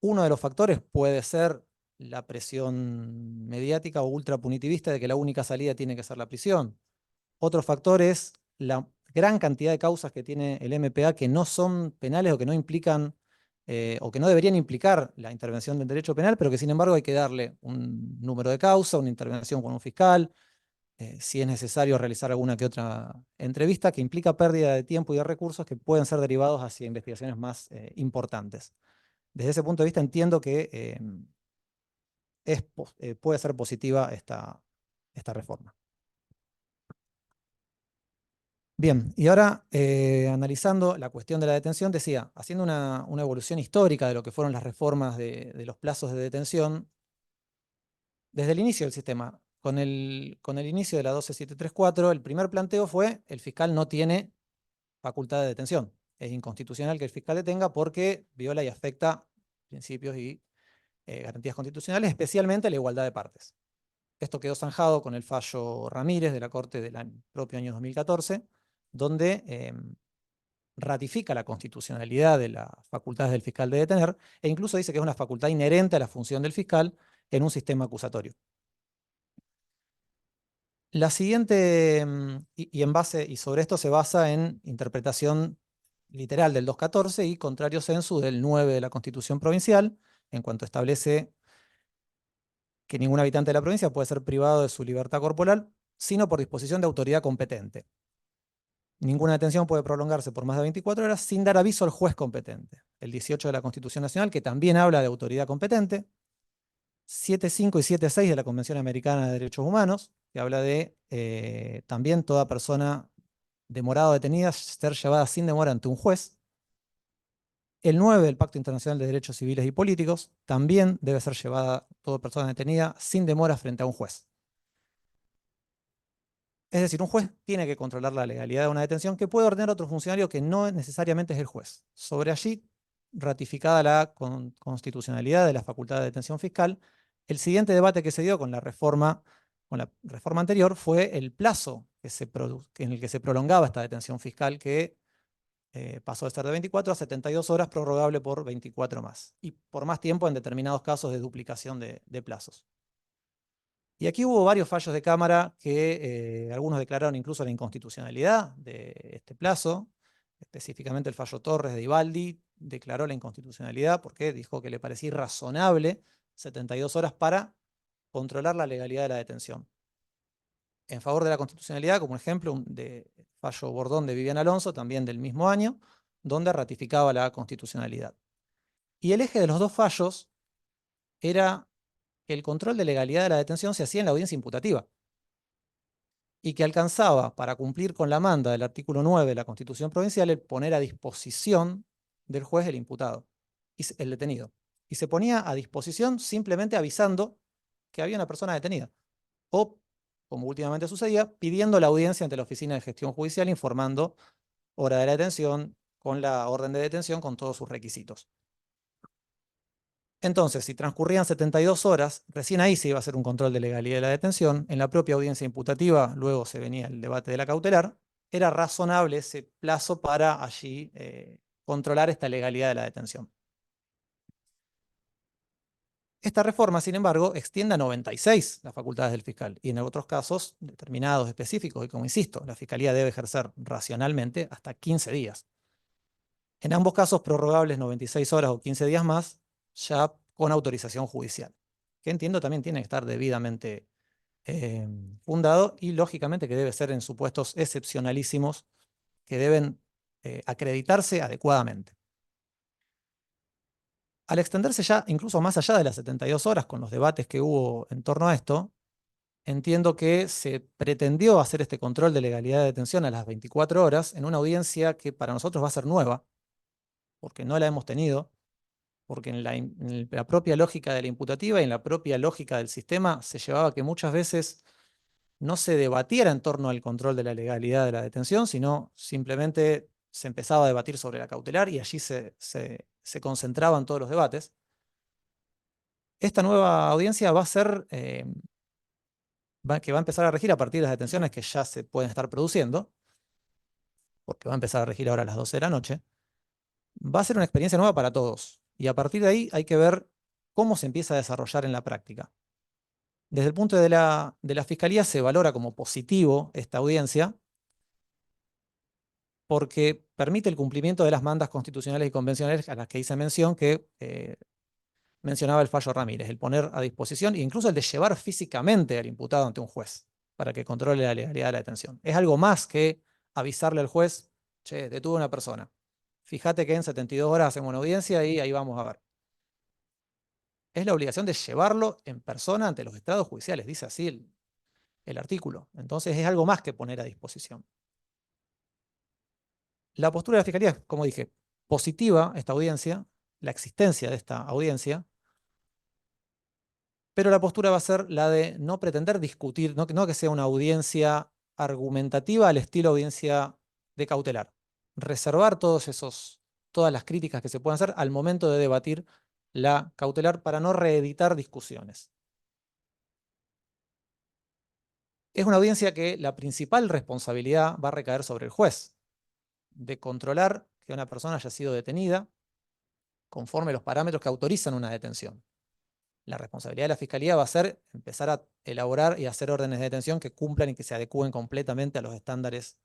Uno de los factores puede ser la presión mediática o ultrapunitivista de que la única salida tiene que ser la prisión. Otro factor es la gran cantidad de causas que tiene el MPA que no son penales o que no implican o que no deberían implicar la intervención del derecho penal, pero que sin embargo hay que darle un número de causa, una intervención con un fiscal, si es necesario realizar alguna que otra entrevista que implica pérdida de tiempo y de recursos que pueden ser derivados hacia investigaciones más importantes. Desde ese punto de vista entiendo que puede ser positiva esta reforma. Bien, y ahora analizando la cuestión de la detención, decía, haciendo una evolución histórica de lo que fueron las reformas de los plazos de detención, desde el inicio del sistema, con el inicio de la 12734, el primer planteo fue: el fiscal no tiene facultad de detención. Es inconstitucional que el fiscal detenga porque viola y afecta principios y garantías constitucionales, especialmente la igualdad de partes. Esto quedó zanjado con el fallo Ramírez de la Corte del propio año 2014, donde ratifica la constitucionalidad de las facultades del fiscal de detener e incluso dice que es una facultad inherente a la función del fiscal en un sistema acusatorio. La siguiente, y sobre esto se basa en interpretación literal del 214 y contrario sensu del 9 de la Constitución Provincial, en cuanto establece que ningún habitante de la provincia puede ser privado de su libertad corporal, sino por disposición de autoridad competente. Ninguna detención puede prolongarse por más de 24 horas sin dar aviso al juez competente. El 18 de la Constitución Nacional, que también habla de autoridad competente. 7.5 y 7.6 de la Convención Americana de Derechos Humanos, que habla de también toda persona demorada o detenida ser llevada sin demora ante un juez. El 9 del Pacto Internacional de Derechos Civiles y Políticos, también debe ser llevada toda persona detenida sin demora frente a un juez. Es decir, un juez tiene que controlar la legalidad de una detención que puede ordenar otro funcionario que no necesariamente es el juez. Sobre allí, ratificada la constitucionalidad de la facultad de detención fiscal, el siguiente debate que se dio con la reforma anterior fue el plazo en el que se prolongaba esta detención fiscal, que pasó de ser de 24 a 72 horas, prorrogable por 24 más, y por más tiempo en determinados casos de duplicación de plazos. Y aquí hubo varios fallos de Cámara que algunos declararon incluso la inconstitucionalidad de este plazo. Específicamente el fallo Torres de Ibaldi declaró la inconstitucionalidad porque dijo que le parecía irrazonable 72 horas para controlar la legalidad de la detención. En favor de la constitucionalidad, como ejemplo, de fallo Bordón de Vivian Alonso, también del mismo año, donde ratificaba la constitucionalidad. Y el eje de los dos fallos era que el control de legalidad de la detención se hacía en la audiencia imputativa y que alcanzaba, para cumplir con la manda del artículo 9 de la Constitución Provincial, el poner a disposición del juez el imputado, el detenido. Y se ponía a disposición simplemente avisando que había una persona detenida. O, como últimamente sucedía, pidiendo la audiencia ante la Oficina de Gestión Judicial, informando hora de la detención, con la orden de detención, con todos sus requisitos. Entonces, si transcurrían 72 horas, recién ahí se iba a hacer un control de legalidad de la detención. En la propia audiencia imputativa, luego se venía el debate de la cautelar. Era razonable ese plazo para allí controlar esta legalidad de la detención. Esta reforma, sin embargo, extiende a 96 las facultades del fiscal y en otros casos determinados específicos, y como insisto, la Fiscalía debe ejercer racionalmente hasta 15 días. En ambos casos prorrogables 96 horas o 15 días más, ya con autorización judicial, que entiendo también tiene que estar debidamente fundado y lógicamente que debe ser en supuestos excepcionalísimos que deben acreditarse adecuadamente. Al extenderse ya incluso más allá de las 72 horas con los debates que hubo en torno a esto, entiendo que se pretendió hacer este control de legalidad de detención a las 24 horas en una audiencia que para nosotros va a ser nueva, porque no la hemos tenido, porque en la propia lógica de la imputativa y en la propia lógica del sistema se llevaba que muchas veces no se debatiera en torno al control de la legalidad de la detención, sino simplemente se empezaba a debatir sobre la cautelar y allí se concentraban todos los debates. Esta nueva audiencia va a ser, que va a empezar a regir a partir de las detenciones que ya se pueden estar produciendo, porque va a empezar a regir ahora a las 12 de la noche, va a ser una experiencia nueva para todos. Y a partir de ahí hay que ver cómo se empieza a desarrollar en la práctica. Desde el punto de la Fiscalía se valora como positivo esta audiencia porque permite el cumplimiento de las mandas constitucionales y convencionales a las que hice mención que mencionaba el fallo Ramírez, el poner a disposición e incluso el de llevar físicamente al imputado ante un juez para que controle la legalidad de la detención. Es algo más que avisarle al juez, che, detuve a una persona. Fíjate que en 72 horas hacemos una audiencia y ahí vamos a ver. Es la obligación de llevarlo en persona ante los estrados judiciales, dice así el artículo. Entonces es algo más que poner a disposición. La postura de la Fiscalía es, como dije, positiva esta audiencia, la existencia de esta audiencia, pero la postura va a ser la de no pretender discutir, no que sea una audiencia argumentativa al estilo audiencia de cautelar. Reservar todas las críticas que se puedan hacer al momento de debatir la cautelar para no reeditar discusiones. Es una audiencia que la principal responsabilidad va a recaer sobre el juez, de controlar que una persona haya sido detenida conforme a los parámetros que autorizan una detención. La responsabilidad de la Fiscalía va a ser empezar a elaborar y hacer órdenes de detención que cumplan y que se adecúen completamente a los estándares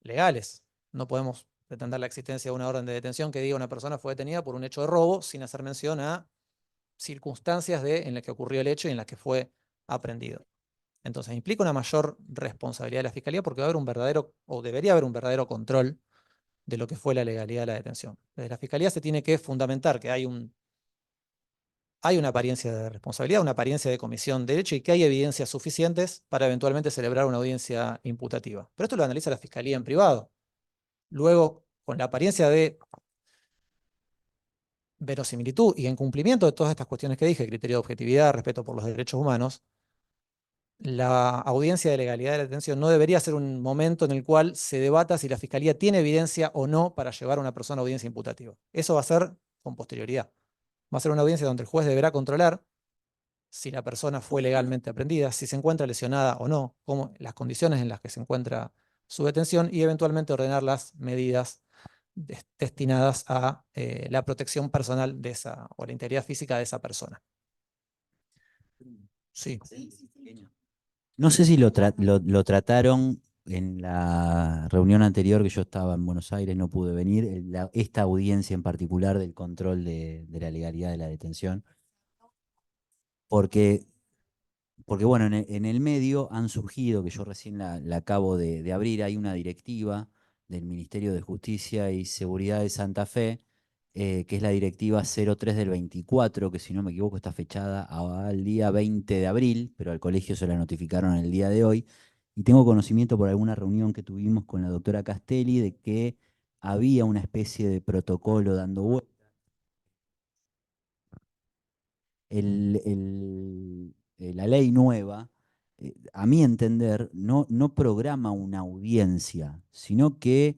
legales. No podemos pretender la existencia de una orden de detención que diga una persona fue detenida por un hecho de robo sin hacer mención a circunstancias en las que ocurrió el hecho y en las que fue aprehendido. Entonces implica una mayor responsabilidad de la Fiscalía porque va a haber un verdadero, o debería haber un verdadero control de lo que fue la legalidad de la detención. Desde la Fiscalía se tiene que fundamentar que hay una apariencia de responsabilidad, una apariencia de comisión de hecho y que hay evidencias suficientes para eventualmente celebrar una audiencia imputativa. Pero esto lo analiza la Fiscalía en privado. Luego, con la apariencia de verosimilitud y en cumplimiento de todas estas cuestiones que dije, criterio de objetividad, respeto por los derechos humanos, la audiencia de legalidad de la detención no debería ser un momento en el cual se debata si la Fiscalía tiene evidencia o no para llevar a una persona a audiencia imputativa. Eso va a ser con posterioridad. Va a ser una audiencia donde el juez deberá controlar si la persona fue legalmente aprehendida, si se encuentra lesionada o no, las condiciones en las que se encuentra su detención y eventualmente ordenar las medidas destinadas a la protección personal o la integridad física de esa persona. Sí. No sé si lo trataron en la reunión anterior que yo estaba en Buenos Aires, no pude venir, esta audiencia en particular del control de la legalidad de la detención, porque bueno, en el medio han surgido, que yo recién la acabo de abrir, hay una directiva del Ministerio de Justicia y Seguridad de Santa Fe, que es la directiva 03 del 24, que si no me equivoco está fechada al día 20 de abril, pero al colegio se la notificaron el día de hoy. Y tengo conocimiento por alguna reunión que tuvimos con la doctora Castelli de que había una especie de protocolo dando vuelta. La ley nueva, a mi entender, no programa una audiencia, sino que,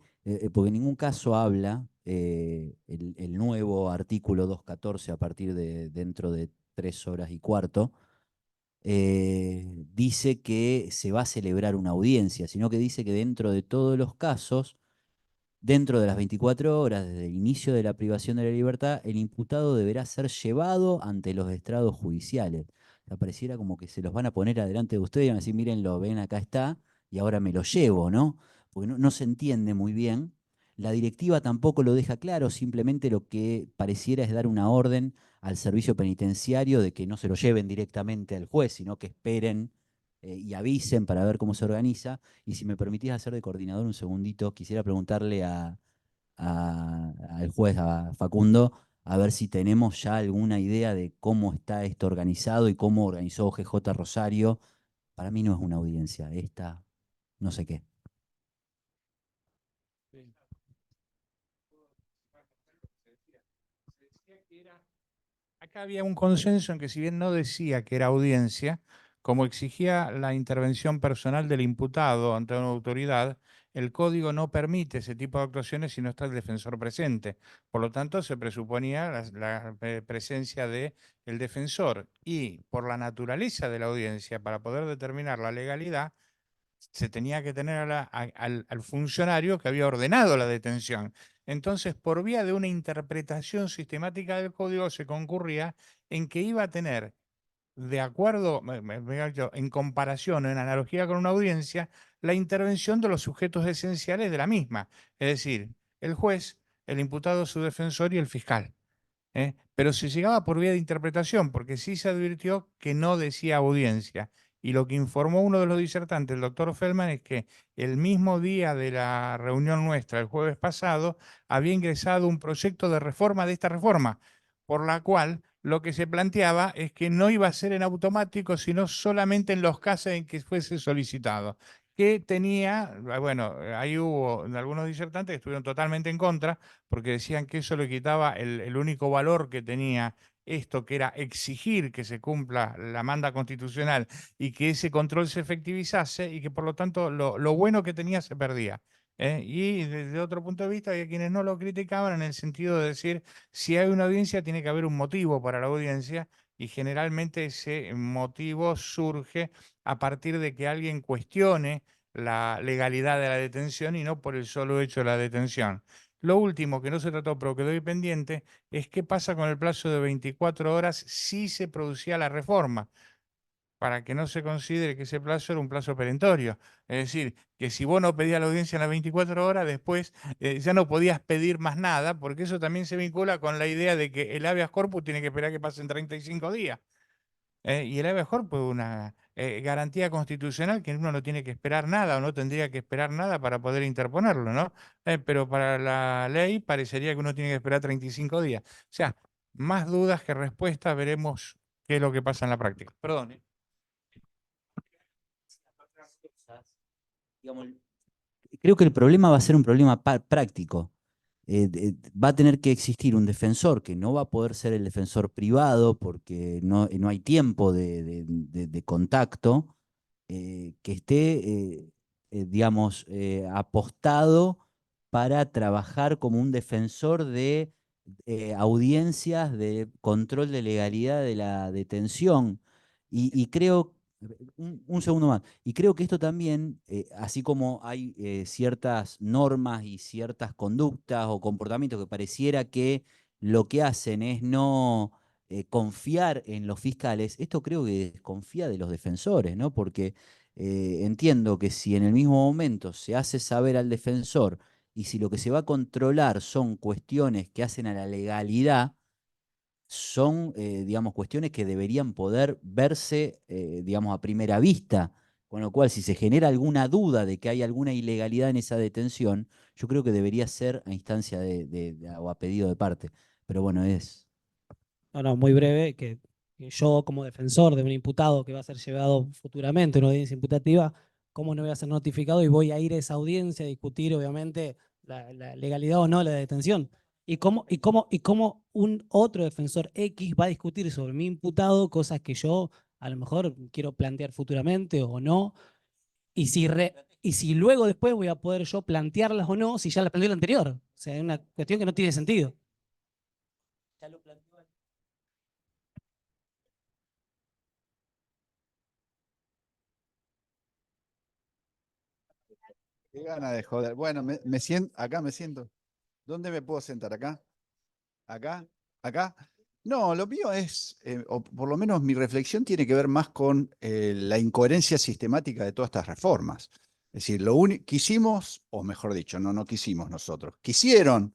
porque en ningún caso habla el nuevo artículo 214 a partir de dentro de 3 horas y cuarto, dice que se va a celebrar una audiencia, sino que dice que dentro de todos los casos dentro de las 24 horas desde el inicio de la privación de la libertad, el imputado deberá ser llevado ante los estrados judiciales. O sea, pareciera como que se los van a poner adelante de ustedes y van a decir, mírenlo, ven, acá está, y ahora me lo llevo, ¿no? Porque no se entiende muy bien. La directiva tampoco lo deja claro, simplemente lo que pareciera es dar una orden al servicio penitenciario de que no se lo lleven directamente al juez, sino que esperen y avisen para ver cómo se organiza. Y si me permitís hacer de coordinador un segundito, quisiera preguntarle al juez, a Facundo, a ver si tenemos ya alguna idea de cómo está esto organizado y cómo organizó GJ Rosario. Para mí no es una audiencia, esta no sé qué. Acá había un consenso en que si bien no decía que era audiencia, como exigía la intervención personal del imputado ante una autoridad, el código no permite ese tipo de actuaciones si no está el defensor presente. Por lo tanto, se presuponía la presencia del defensor y por la naturaleza de la audiencia, para poder determinar la legalidad, se tenía que tener al funcionario que había ordenado la detención. Entonces, por vía de una interpretación sistemática del código, se concurría en que iba a tener, de acuerdo, en comparación, en analogía con una audiencia, la intervención de los sujetos esenciales de la misma, es decir, el juez, el imputado, su defensor y el fiscal. Pero se llegaba por vía de interpretación, porque sí se advirtió que no decía audiencia. Y lo que informó uno de los disertantes, el doctor Feldman, es que el mismo día de la reunión nuestra, el jueves pasado, había ingresado un proyecto de reforma de esta reforma, por la cual lo que se planteaba es que no iba a ser en automático, sino solamente en los casos en que fuese solicitado. Que tenía, bueno, ahí hubo algunos disertantes que estuvieron totalmente en contra, porque decían que eso le quitaba el único valor que tenía esto, que era exigir que se cumpla la manda constitucional y que ese control se efectivizase y que por lo tanto lo bueno que tenía se perdía. Y desde otro punto de vista había quienes no lo criticaban en el sentido de decir, si hay una audiencia tiene que haber un motivo para la audiencia y generalmente ese motivo surge a partir de que alguien cuestione la legalidad de la detención y no por el solo hecho de la detención. Lo último que no se trató, pero quedó ahí pendiente, es qué pasa con el plazo de 24 horas si se producía la reforma, para que no se considere que ese plazo era un plazo perentorio. Es decir, que si vos no pedías la audiencia en las 24 horas, después ya no podías pedir más nada, porque eso también se vincula con la idea de que el habeas corpus tiene que esperar que pasen 35 días. Y el habeas corpus es una garantía constitucional que uno no tiene que esperar nada o no tendría que esperar nada para poder interponerlo, ¿no? Pero para la ley parecería que uno tiene que esperar 35 días. O sea, más dudas que respuestas, veremos qué es lo que pasa en la práctica. Perdón. Digamos, creo que el problema va a ser un problema práctico. Va a tener que existir un defensor que no va a poder ser el defensor privado porque no hay tiempo de contacto, que esté, digamos, apostado para trabajar como un defensor de audiencias de control de legalidad de la detención. Y creo, un segundo más, y creo que esto también, así como hay ciertas normas y ciertas conductas o comportamientos que pareciera que lo que hacen es no confiar en los fiscales, esto creo que desconfía de los defensores, ¿no? Porque entiendo que si en el mismo momento se hace saber al defensor y si lo que se va a controlar son cuestiones que hacen a la legalidad, son, digamos, cuestiones que deberían poder verse, digamos, a primera vista. Con lo cual, si se genera alguna duda de que hay alguna ilegalidad en esa detención, yo creo que debería ser a instancia o a pedido de parte. Pero bueno, es... No, no, muy breve, que yo como defensor de un imputado que va a ser llevado futuramente a una audiencia imputativa, ¿cómo no voy a ser notificado y voy a ir a esa audiencia a discutir, obviamente, la legalidad o no de la detención? ¿Y cómo un otro defensor X va a discutir sobre mi imputado cosas que yo a lo mejor quiero plantear futuramente o no? Y si luego después voy a poder yo plantearlas o no, si ya las planteé la anterior. O sea, es una cuestión que no tiene sentido. Ya lo planteó. Qué gana de joder. Bueno, me siento, acá me siento. ¿Dónde me puedo sentar? ¿Acá? ¿Acá? ¿Acá? No, lo mío es, o por lo menos mi reflexión tiene que ver más con la incoherencia sistemática de todas estas reformas. Es decir, lo único quisimos, o mejor dicho, no quisimos nosotros, quisieron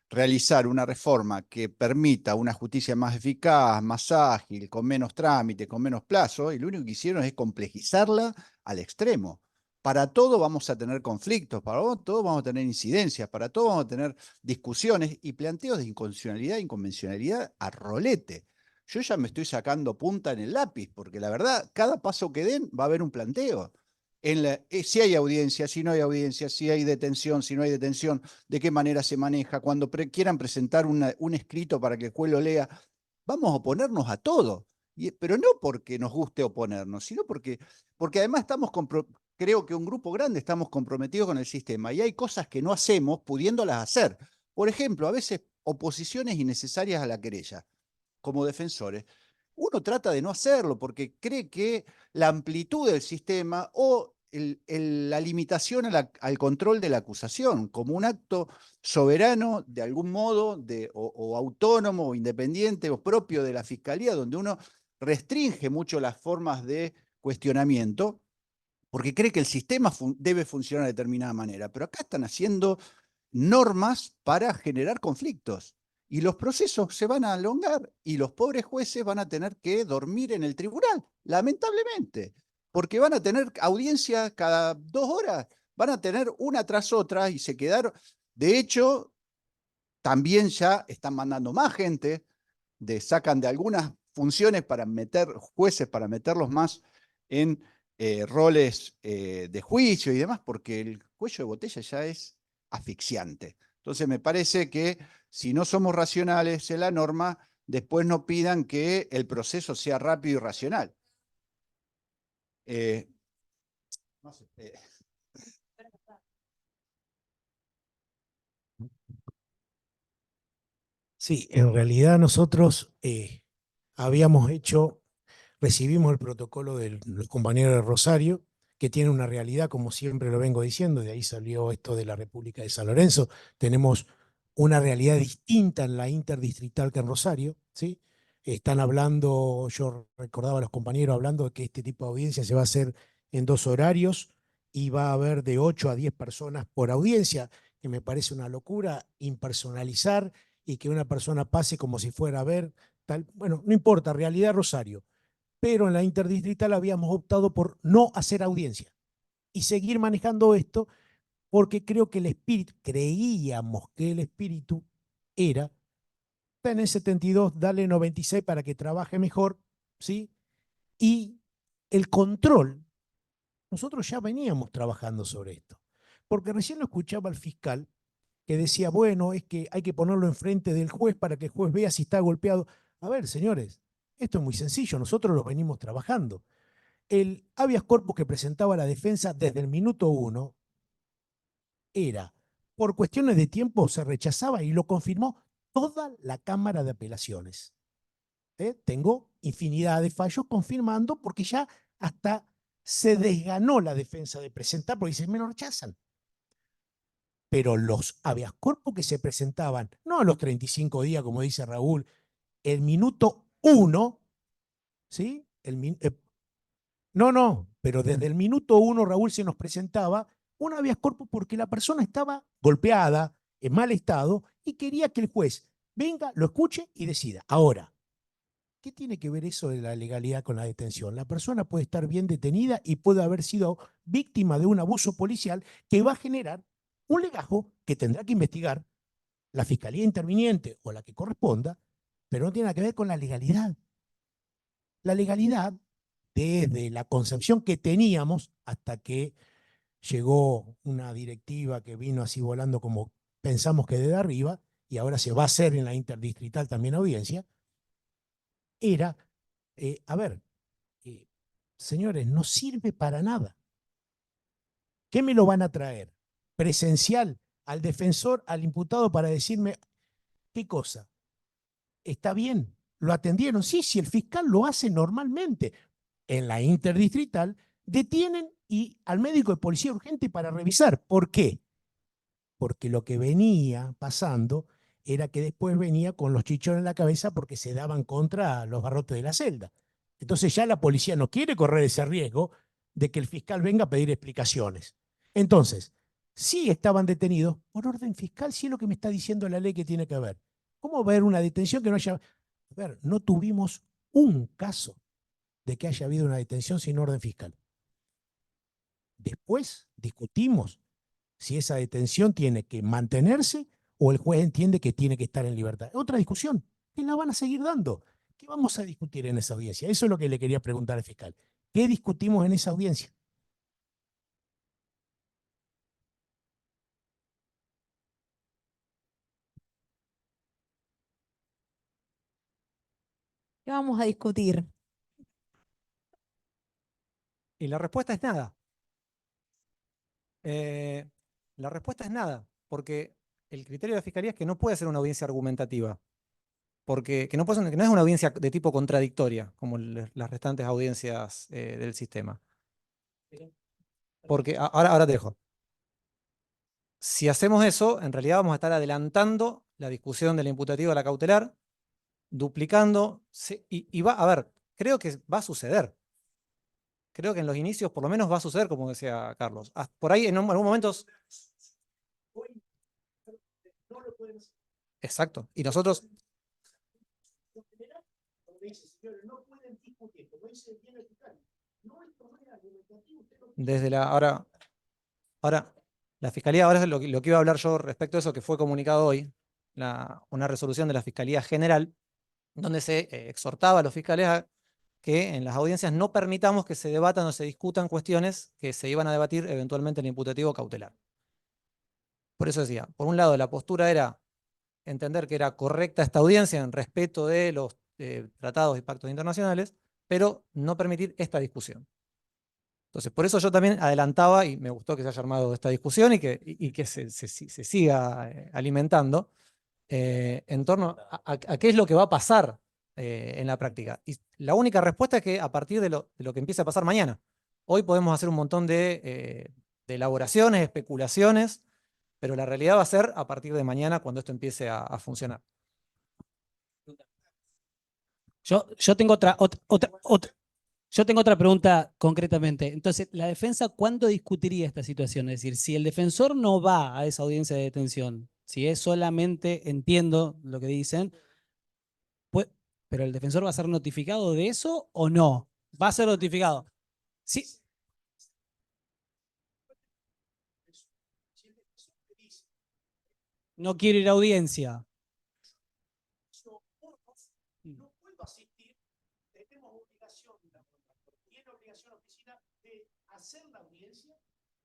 realizar una reforma que permita una justicia más eficaz, más ágil, con menos trámite, con menos plazo, y lo único que hicieron es complejizarla al extremo. Para todo vamos a tener conflictos, para todo vamos a tener incidencias, para todo vamos a tener discusiones y planteos de inconstitucionalidad e inconvencionalidad a rolete. Yo ya me estoy sacando punta en el lápiz, porque la verdad, cada paso que den va a haber un planteo. Si hay audiencia, si no hay audiencia, si hay detención, si no hay detención, de qué manera se maneja, cuando quieran presentar un escrito para que el juez lo lea, vamos a oponernos a todo. Pero no porque nos guste oponernos, sino porque además creo que un grupo grande estamos comprometidos con el sistema y hay cosas que no hacemos pudiéndolas hacer. Por ejemplo, a veces oposiciones innecesarias a la querella, como defensores. Uno trata de no hacerlo porque cree que la amplitud del sistema o la limitación al control de la acusación como un acto soberano de algún modo o autónomo o independiente o propio de la fiscalía, donde uno restringe mucho las formas de cuestionamiento porque cree que el sistema debe funcionar de determinada manera. Pero acá están haciendo normas para generar conflictos. Y los procesos se van a alongar y los pobres jueces van a tener que dormir en el tribunal, lamentablemente, porque van a tener audiencia cada 2 horas, van a tener una tras otra y se quedaron. De hecho, también ya están mandando más gente, sacan de algunas funciones para meter jueces, para meterlos más en roles de juicio y demás, porque el cuello de botella ya es asfixiante. Entonces me parece que si no somos racionales en la norma, después no pidan que el proceso sea rápido y racional. No sé, Sí, en realidad nosotros recibimos el protocolo de los compañeros de Rosario, que tiene una realidad, como siempre lo vengo diciendo, de ahí salió esto de la República de San Lorenzo. Tenemos una realidad distinta en la interdistrital que en Rosario, ¿sí? Están hablando, yo recordaba a los compañeros hablando de que este tipo de audiencia se va a hacer en 2 horarios y va a haber de 8 a 10 personas por audiencia, que me parece una locura, impersonalizar y que una persona pase como si fuera a ver tal. Bueno, no importa, realidad Rosario. Pero en la interdistrital habíamos optado por no hacer audiencia y seguir manejando esto porque creíamos que el espíritu era, en el 72, darle 96 para que trabaje mejor, ¿sí? Y el control, nosotros ya veníamos trabajando sobre esto, porque recién lo escuchaba el fiscal que decía, bueno, es que hay que ponerlo enfrente del juez para que el juez vea si está golpeado. A ver, señores, esto es muy sencillo, nosotros lo venimos trabajando. El habeas corpus que presentaba la defensa desde el minuto 1 era, por cuestiones de tiempo, se rechazaba y lo confirmó toda la Cámara de Apelaciones. Tengo infinidad de fallos confirmando porque ya hasta se desganó la defensa de presentar porque dicen, me lo rechazan. Pero los habeas corpus que se presentaban, no a los 35 días, como dice Raúl, el minuto 1, ¿sí? No, pero desde el minuto 1, Raúl, se nos presentaba un habeas corpus porque la persona estaba golpeada, en mal estado, y quería que el juez venga, lo escuche y decida. Ahora, ¿qué tiene que ver eso de la legalidad con la detención? La persona puede estar bien detenida y puede haber sido víctima de un abuso policial que va a generar un legajo que tendrá que investigar la fiscalía interviniente o la que corresponda, pero no tiene nada que ver con la legalidad. La legalidad, desde la concepción que teníamos hasta que llegó una directiva que vino así volando como pensamos que desde arriba, y ahora se va a hacer en la interdistrital también audiencia, era, señores, no sirve para nada. ¿Qué me lo van a traer? Presencial al defensor, al imputado para decirme, ¿qué cosa? ¿Está bien? ¿Lo atendieron? Sí, si el fiscal lo hace normalmente. En la interdistrital detienen y al médico de policía urgente para revisar. ¿Por qué? Porque lo que venía pasando era que después venía con los chichones en la cabeza porque se daban contra los barrotes de la celda. Entonces ya la policía no quiere correr ese riesgo de que el fiscal venga a pedir explicaciones. Entonces, sí estaban detenidos por orden fiscal, sí es lo que me está diciendo la ley que tiene que haber. ¿Cómo va a haber una detención que no haya... A ver, no tuvimos un caso de que haya habido una detención sin orden fiscal. Después discutimos si esa detención tiene que mantenerse o el juez entiende que tiene que estar en libertad. Otra discusión, que la van a seguir dando. ¿Qué vamos a discutir en esa audiencia? Eso es lo que le quería preguntar al fiscal. ¿Qué discutimos en esa audiencia? ¿Qué vamos a discutir? Y la respuesta es nada. La respuesta es nada, porque el criterio de la Fiscalía es que no puede ser una audiencia argumentativa, porque que no es una audiencia de tipo contradictoria, como las restantes audiencias del sistema. Porque ahora te dejo. Si hacemos eso, en realidad vamos a estar adelantando la discusión de la imputativa a la cautelar, duplicando, y va, a ver, creo que va a suceder. Creo que en los inicios por lo menos va a suceder, como decía Carlos. Por ahí en algún momento... Exacto. Y nosotros... Desde la... Ahora, la Fiscalía, ahora es lo que iba a hablar yo respecto a eso que fue comunicado hoy, una resolución de la Fiscalía General, donde se exhortaba a los fiscales a que en las audiencias no permitamos que se debatan o se discutan cuestiones que se iban a debatir eventualmente en el imputativo cautelar. Por eso decía, por un lado la postura era entender que era correcta esta audiencia en respeto de los tratados y pactos internacionales, pero no permitir esta discusión. Entonces, por eso yo también adelantaba, y me gustó que se haya armado esta discusión y que se siga alimentando en torno a qué es lo que va a pasar en la práctica. Y la única respuesta es que a partir de lo que empiece a pasar mañana. Hoy podemos hacer un montón de elaboraciones, especulaciones, pero la realidad va a ser a partir de mañana cuando esto empiece a funcionar. Yo tengo yo tengo otra pregunta concretamente. Entonces, ¿la defensa cuándo discutiría esta situación? Es decir, si el defensor no va a esa audiencia de detención, si es solamente, entiendo lo que dicen, pues, pero el defensor va a ser notificado de eso o no? Va a ser notificado. Sí. No quiero ir a audiencia. No puedo asistir, tenemos obligación, tiene obligación la oficina de hacer la audiencia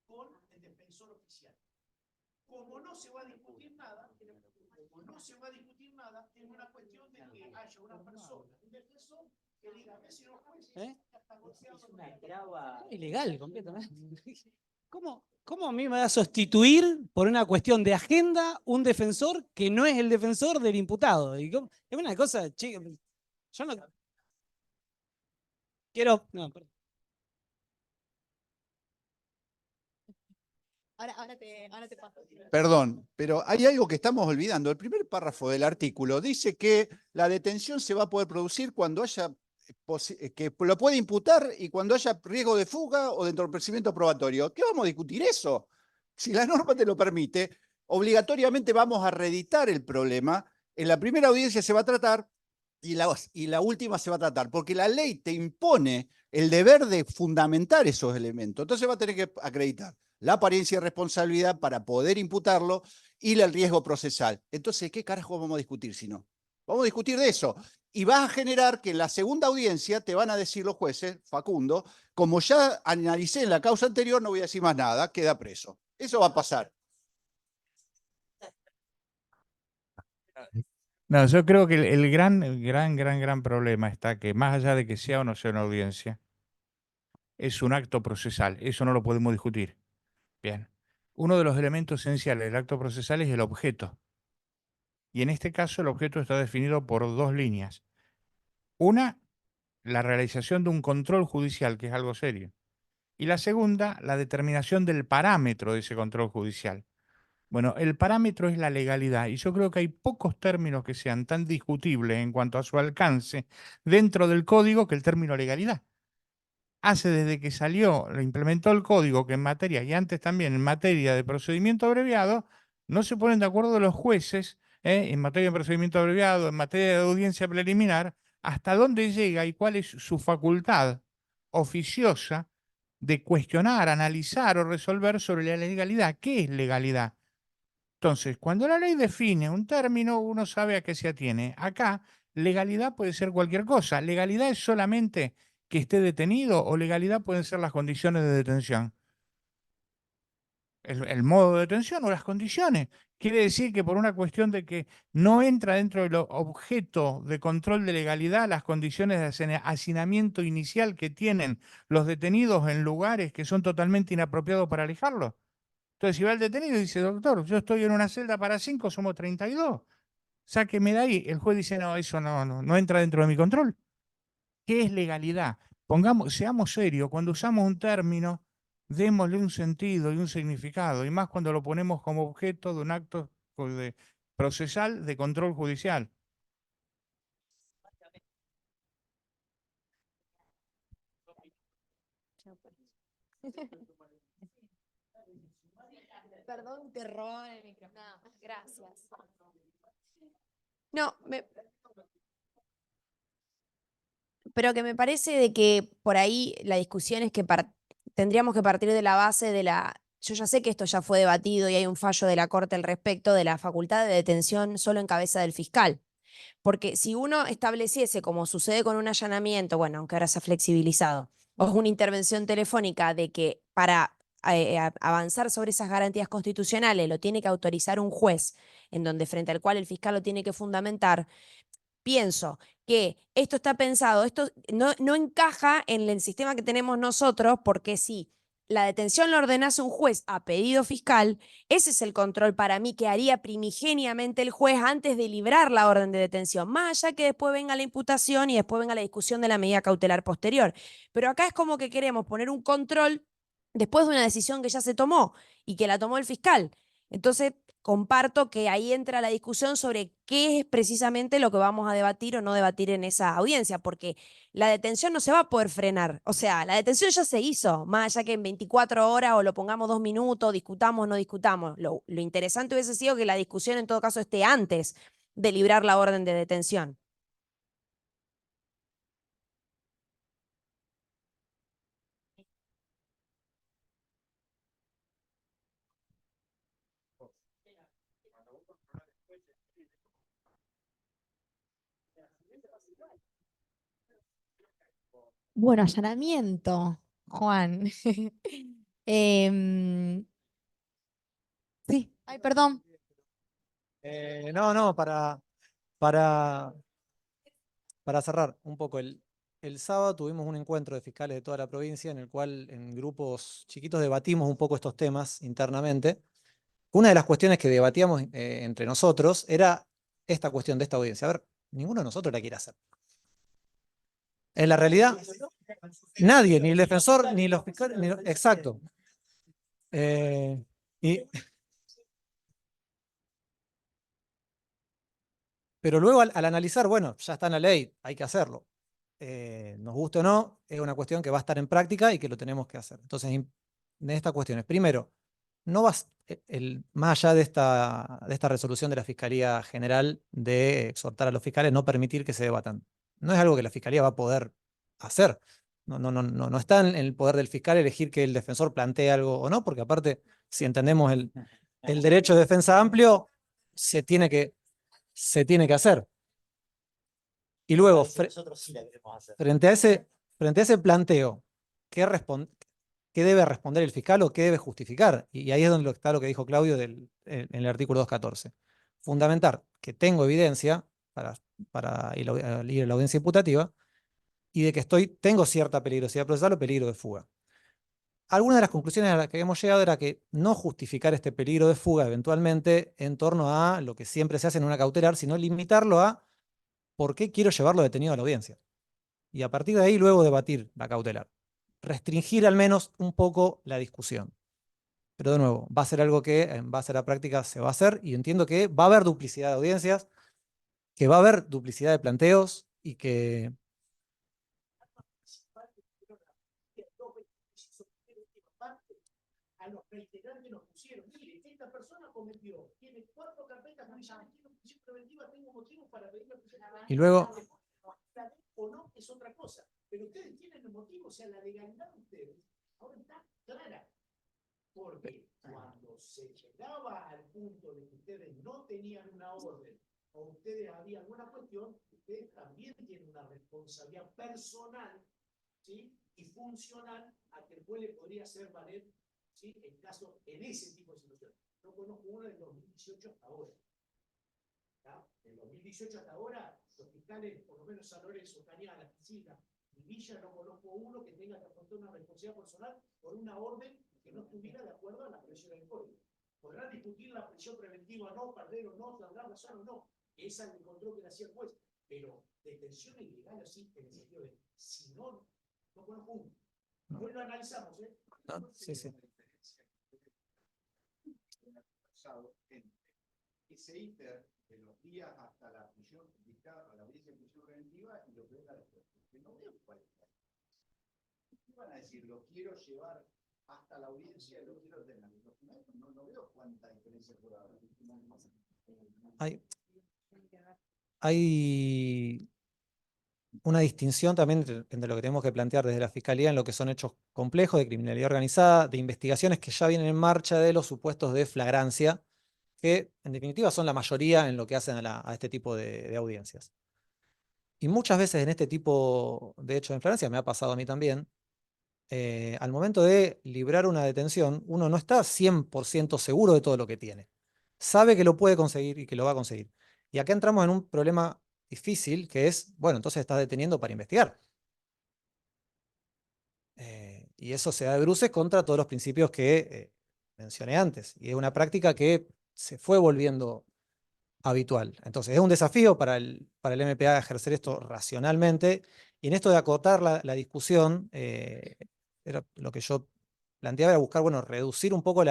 con el defensor oficial. Como no se va a discutir nada, es una cuestión de que haya una persona, un defensor, que diga, si los jueces está golpeando. Es una traba ilegal completamente. ¿Cómo a mí me va a sustituir por una cuestión de agenda un defensor que no es el defensor del imputado? Es una cosa, chica, yo no quiero... No, perdón. Ahora te paso. Perdón, pero hay algo que estamos olvidando. El primer párrafo del artículo dice que la detención se va a poder producir cuando haya que lo puede imputar y cuando haya riesgo de fuga o de entorpecimiento probatorio. ¿Qué vamos a discutir eso? Si la norma te lo permite, obligatoriamente vamos a reeditar el problema. En la primera audiencia se va a tratar y la última se va a tratar, porque la ley te impone el deber de fundamentar esos elementos. Entonces va a tener que acreditar la apariencia de responsabilidad para poder imputarlo y el riesgo procesal. Entonces, ¿qué carajo vamos a discutir si no? Vamos a discutir de eso. Y vas a generar que en la segunda audiencia te van a decir los jueces, Facundo, como ya analicé en la causa anterior, no voy a decir más nada, queda preso. Eso va a pasar. No, yo creo que el gran problema está que más allá de que sea o no sea una audiencia, es un acto procesal. Eso no lo podemos discutir. Bien. Uno de los elementos esenciales del acto procesal es el objeto. Y en este caso el objeto está definido por dos líneas. Una, la realización de un control judicial, que es algo serio. Y la segunda, la determinación del parámetro de ese control judicial. Bueno, el parámetro es la legalidad y yo creo que hay pocos términos que sean tan discutibles en cuanto a su alcance dentro del código que el término legalidad. Hace desde que salió, lo implementó el código que en materia, y antes también en materia de procedimiento abreviado, no se ponen de acuerdo los jueces en materia de procedimiento abreviado, en materia de audiencia preliminar, hasta dónde llega y cuál es su facultad oficiosa de cuestionar, analizar o resolver sobre la legalidad. ¿Qué es legalidad? Entonces, cuando la ley define un término, uno sabe a qué se atiene. Acá, legalidad puede ser cualquier cosa. Legalidad es solamente que esté detenido o legalidad pueden ser las condiciones de detención. El modo de detención o las condiciones. Quiere decir que por una cuestión de que no entra dentro del objeto de control de legalidad las condiciones de hacinamiento inicial que tienen los detenidos en lugares que son totalmente inapropiados para alejarlos. Entonces, si va el detenido y dice, doctor, yo estoy en una celda para 5, somos 32. Sáqueme de ahí. El juez dice, no, eso no entra dentro de mi control. ¿Qué es legalidad? Seamos serios, cuando usamos un término, démosle un sentido y un significado, y más cuando lo ponemos como objeto de un acto procesal de control judicial. Perdón, te roban el micrófono. No, gracias. No, pero que me parece de que por ahí la discusión es que tendríamos que partir de la base de la... Yo ya sé que esto ya fue debatido y hay un fallo de la Corte al respecto de la facultad de detención solo en cabeza del fiscal. Porque si uno estableciese, como sucede con un allanamiento, bueno, aunque ahora se ha flexibilizado, o una intervención telefónica de que para avanzar sobre esas garantías constitucionales lo tiene que autorizar un juez, en donde frente al cual el fiscal lo tiene que fundamentar, pienso que esto está pensado, esto no encaja en el sistema que tenemos nosotros, porque si la detención la ordenase un juez a pedido fiscal, ese es el control para mí que haría primigeniamente el juez antes de librar la orden de detención, más allá que después venga la imputación y después venga la discusión de la medida cautelar posterior. Pero acá es como que queremos poner un control después de una decisión que ya se tomó y que la tomó el fiscal. Entonces, comparto que ahí entra la discusión sobre qué es precisamente lo que vamos a debatir o no debatir en esa audiencia, porque la detención no se va a poder frenar. O sea, la detención ya se hizo, más allá que en 24 horas o lo pongamos 2 minutos, discutamos o no discutamos. Lo interesante hubiese sido que la discusión en todo caso esté antes de librar la orden de detención. Bueno, allanamiento, Juan. Sí, ay, perdón. No, para cerrar un poco, el sábado tuvimos un encuentro de fiscales de toda la provincia en el cual en grupos chiquitos debatimos un poco estos temas internamente. Una de las cuestiones que debatíamos entre nosotros era esta cuestión de esta audiencia. A ver, ninguno de nosotros la quiere hacer. En la realidad, nadie, ni el defensor, ni los fiscales, exacto. Pero luego al analizar, bueno, ya está en la ley, hay que hacerlo. Nos guste o no, es una cuestión que va a estar en práctica y que lo tenemos que hacer. Entonces, de estas cuestiones, primero, no vas, más allá de esta resolución de la Fiscalía General de exhortar a los fiscales no permitir que se debatan. No es algo que la Fiscalía va a poder hacer. No está en el poder del fiscal elegir que el defensor plantee algo o no, porque aparte, si entendemos el derecho de defensa amplio, se tiene que hacer. Y luego, frente a ese planteo, ¿qué debe responder el fiscal o qué debe justificar? Y ahí es donde está lo que dijo Claudio en el artículo 214. Fundamentar que tengo evidencia para ir a la audiencia imputativa y de que tengo cierta peligrosidad procesal o peligro de fuga. Algunas de las conclusiones a las que hemos llegado era que no justificar este peligro de fuga eventualmente en torno a lo que siempre se hace en una cautelar, sino limitarlo a por qué quiero llevarlo detenido a la audiencia. Y a partir de ahí luego debatir la cautelar. restringir al menos un poco la discusión. Pero de nuevo, va a ser algo que en base a la práctica se va a hacer, y entiendo que va a haber duplicidad de audiencias, que va a haber duplicidad de planteos y que... A los reiterantes nos pusieron, mire, esta persona cometió, tiene 4 carpetas policiales, tiene prisión preventiva, tengo motivos para pedir la prisión preventiva. Y luego... O no, es otra cosa. Pero ustedes tienen el motivo, o sea, la legalidad de ustedes ahora está clara. Porque cuando se llegaba al punto de que ustedes no tenían una orden o ustedes había alguna cuestión, ustedes también tienen una responsabilidad personal, ¿sí?, y funcional a que el juez le podría hacer valer, ¿sí?, en caso, en ese tipo de situaciones. No conozco una del 2018 hasta ahora. ¿Tá? Del 2018 hasta ahora, los fiscales, por lo menos San Lorenzo, Cañada, Piscina y Villa, no conozco uno que tenga que afrontar una responsabilidad personal por una orden que no estuviera de acuerdo a la presión del código. Podrán discutir la prisión preventiva o no, perder o no, saldrá razón o no. Esa es el control que le hacía el juez. Pero detención ilegal así, en el sentido de, si no, no conozco uno. Hoy lo analizamos, ¿eh? No, sí, sí. Ese íter de los días hasta la prisión, a la audiencia de prisión preventiva, y lo que venga después. No veo cuál es. ¿Qué van a decir? Lo quiero llevar hasta la audiencia y lo quiero ordenar. No veo cuánta diferencia puede haber. Hay una distinción también entre lo que tenemos que plantear desde la Fiscalía en lo que son hechos complejos de criminalidad organizada, de investigaciones que ya vienen en marcha, de los supuestos de flagrancia, que en definitiva son la mayoría en lo que hacen a este tipo de audiencias. Y muchas veces en este tipo de hechos de flagrancia, me ha pasado a mí también, al momento de librar una detención, uno no está 100% seguro de todo lo que tiene. Sabe que lo puede conseguir y que lo va a conseguir. Y acá entramos en un problema difícil, que es, bueno, entonces estás deteniendo para investigar. Y eso se da de bruces contra todos los principios que mencioné antes. Y es una práctica que se fue volviendo habitual. Entonces es un desafío para el MPA ejercer esto racionalmente. Y en esto de acotar la discusión, era lo que yo planteaba era buscar, bueno, reducir un poco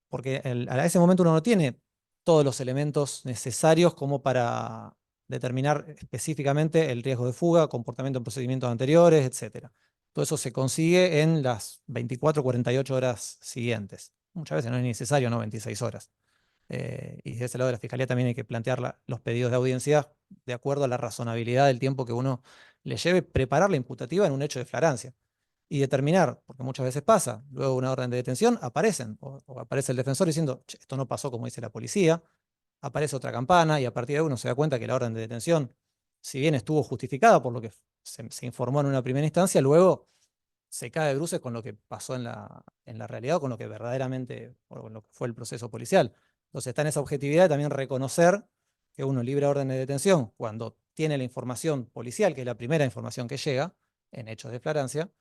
porque a ese momento uno no tiene todos los elementos necesarios como para determinar específicamente el riesgo de fuga, comportamiento en procedimientos anteriores, etc. Todo eso se consigue en las 24 o 48 horas siguientes. Muchas veces no es necesario, ¿no?, 26 horas. Y desde ese lado de la Fiscalía también hay que plantear los pedidos de audiencia de acuerdo a la razonabilidad del tiempo que uno le lleve preparar la imputativa en un hecho de flagrancia. Y determinar, porque muchas veces pasa, luego de una orden de detención aparecen, o aparece el defensor diciendo, che, esto no pasó como dice la policía, aparece otra campana y a partir de ahí uno se da cuenta que la orden de detención, si bien estuvo justificada por lo que se informó en una primera instancia, luego se cae de bruces con lo que pasó en la realidad o con lo que verdaderamente, o con lo que fue el proceso policial. Entonces está en esa objetividad de también reconocer que uno libra orden de detención cuando tiene la información policial, que es la primera información que llega en hechos de flagrancia,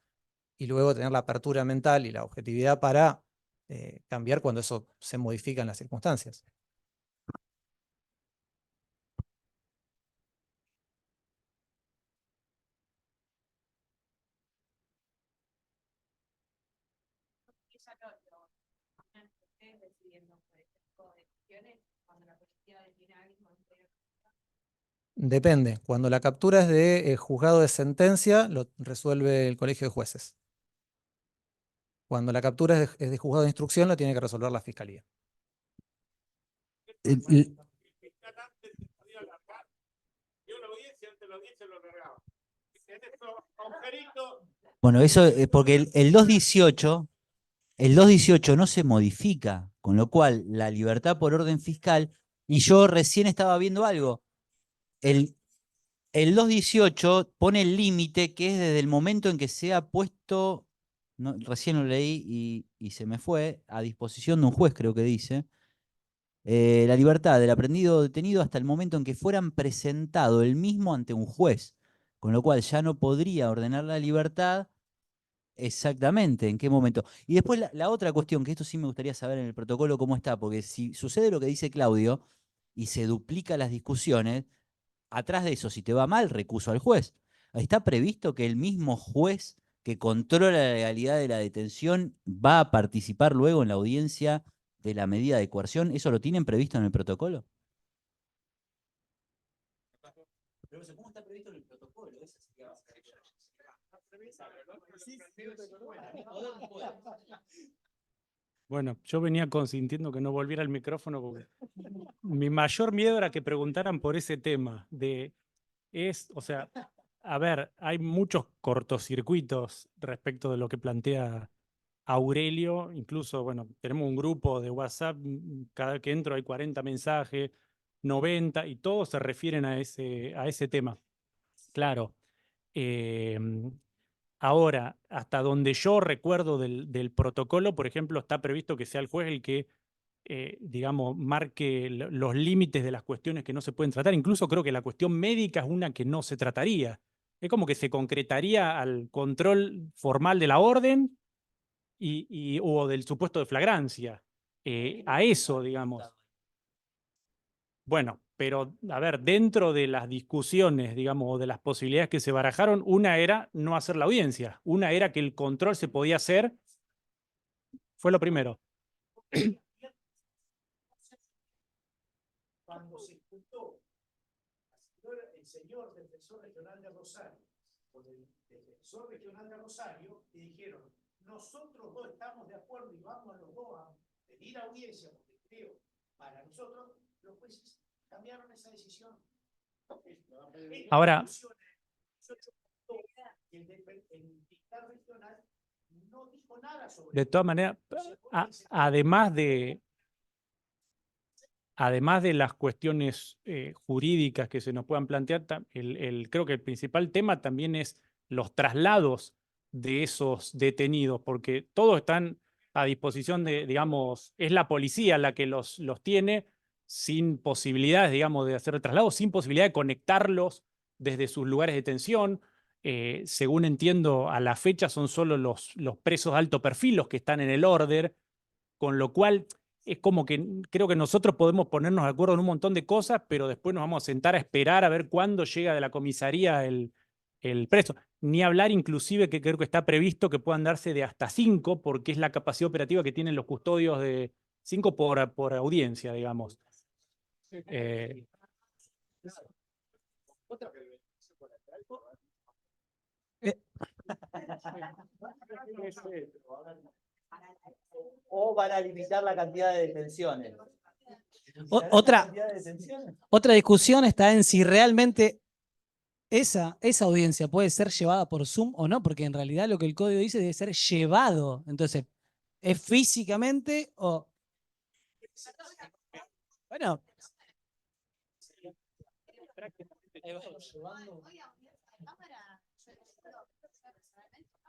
y luego tener la apertura mental y la objetividad para cambiar cuando eso se modifica en las circunstancias. Depende. Cuando la captura es de juzgado de sentencia, lo resuelve el colegio de jueces. Cuando la captura es de juzgado de instrucción, lo tiene que resolver la Fiscalía. Bueno, eso porque el 218 no se modifica, con lo cual la libertad por orden fiscal, y yo recién estaba viendo algo, el 218 pone el límite que es desde el momento en que se ha puesto, recién lo leí y se me fue, a disposición de un juez, creo que dice, la libertad del aprendido o detenido hasta el momento en que fueran presentado el mismo ante un juez, con lo cual ya no podría ordenar la libertad. Exactamente, ¿en qué momento? Y después la otra cuestión, que esto sí me gustaría saber en el protocolo cómo está, porque si sucede lo que dice Claudio y se duplican las discusiones, atrás de eso, si te va mal, recuso al juez. ¿Está previsto que el mismo juez que controla la legalidad de la detención va a participar luego en la audiencia de la medida de coerción? ¿Eso lo tienen previsto en el protocolo? ¿Cómo está previsto en el protocolo? Esa sería Bueno, yo venía consintiendo que no volviera el micrófono porque mi mayor miedo era que preguntaran por ese tema o sea, a ver, hay muchos cortocircuitos respecto de lo que plantea Aurelio, incluso, bueno, tenemos un grupo de WhatsApp, cada que entro hay 40 mensajes, 90, y todos se refieren a ese tema. Claro. Ahora, hasta donde yo recuerdo del protocolo, por ejemplo, está previsto que sea el juez el que, digamos, marque los límites de las cuestiones que no se pueden tratar. Incluso creo que la cuestión médica es una que no se trataría. Es como que se concretaría al control formal de la orden o del supuesto de flagrancia. A eso, digamos. Bueno, pero a ver, dentro de las discusiones, digamos, o de las posibilidades que se barajaron, una era no hacer la audiencia, una era que el control se podía hacer, fue lo primero. Cuando se juntó el señor defensor regional de Rosario con el defensor regional de Rosario, y dijeron, nosotros dos estamos de acuerdo y vamos los dos a pedir audiencia, porque creo, para nosotros, los jueces cambiaron esa decisión. Ahora, el fiscal regional no dijo nada sobre de todas maneras, además de las cuestiones jurídicas que se nos puedan plantear, creo que el principal tema también es los traslados de esos detenidos, porque todos están a disposición digamos, es la policía la que los tiene sin posibilidades, digamos, de hacer el traslado, sin posibilidad de conectarlos desde sus lugares de detención. Según entiendo, a la fecha son solo los presos de alto perfil los que están en el order, con lo cual es como que creo que nosotros podemos ponernos de acuerdo en un montón de cosas, pero después nos vamos a sentar a esperar a ver cuándo llega de la comisaría el preso. Ni hablar inclusive que creo que está previsto que puedan darse de hasta 5, porque es la capacidad operativa que tienen los custodios de 5 por audiencia, digamos. O van a limitar la cantidad de detenciones. Otra discusión está en si realmente esa audiencia puede ser llevada por Zoom o no, porque en realidad lo que el código dice debe ser llevado. Entonces, ¿es físicamente o...? Bueno.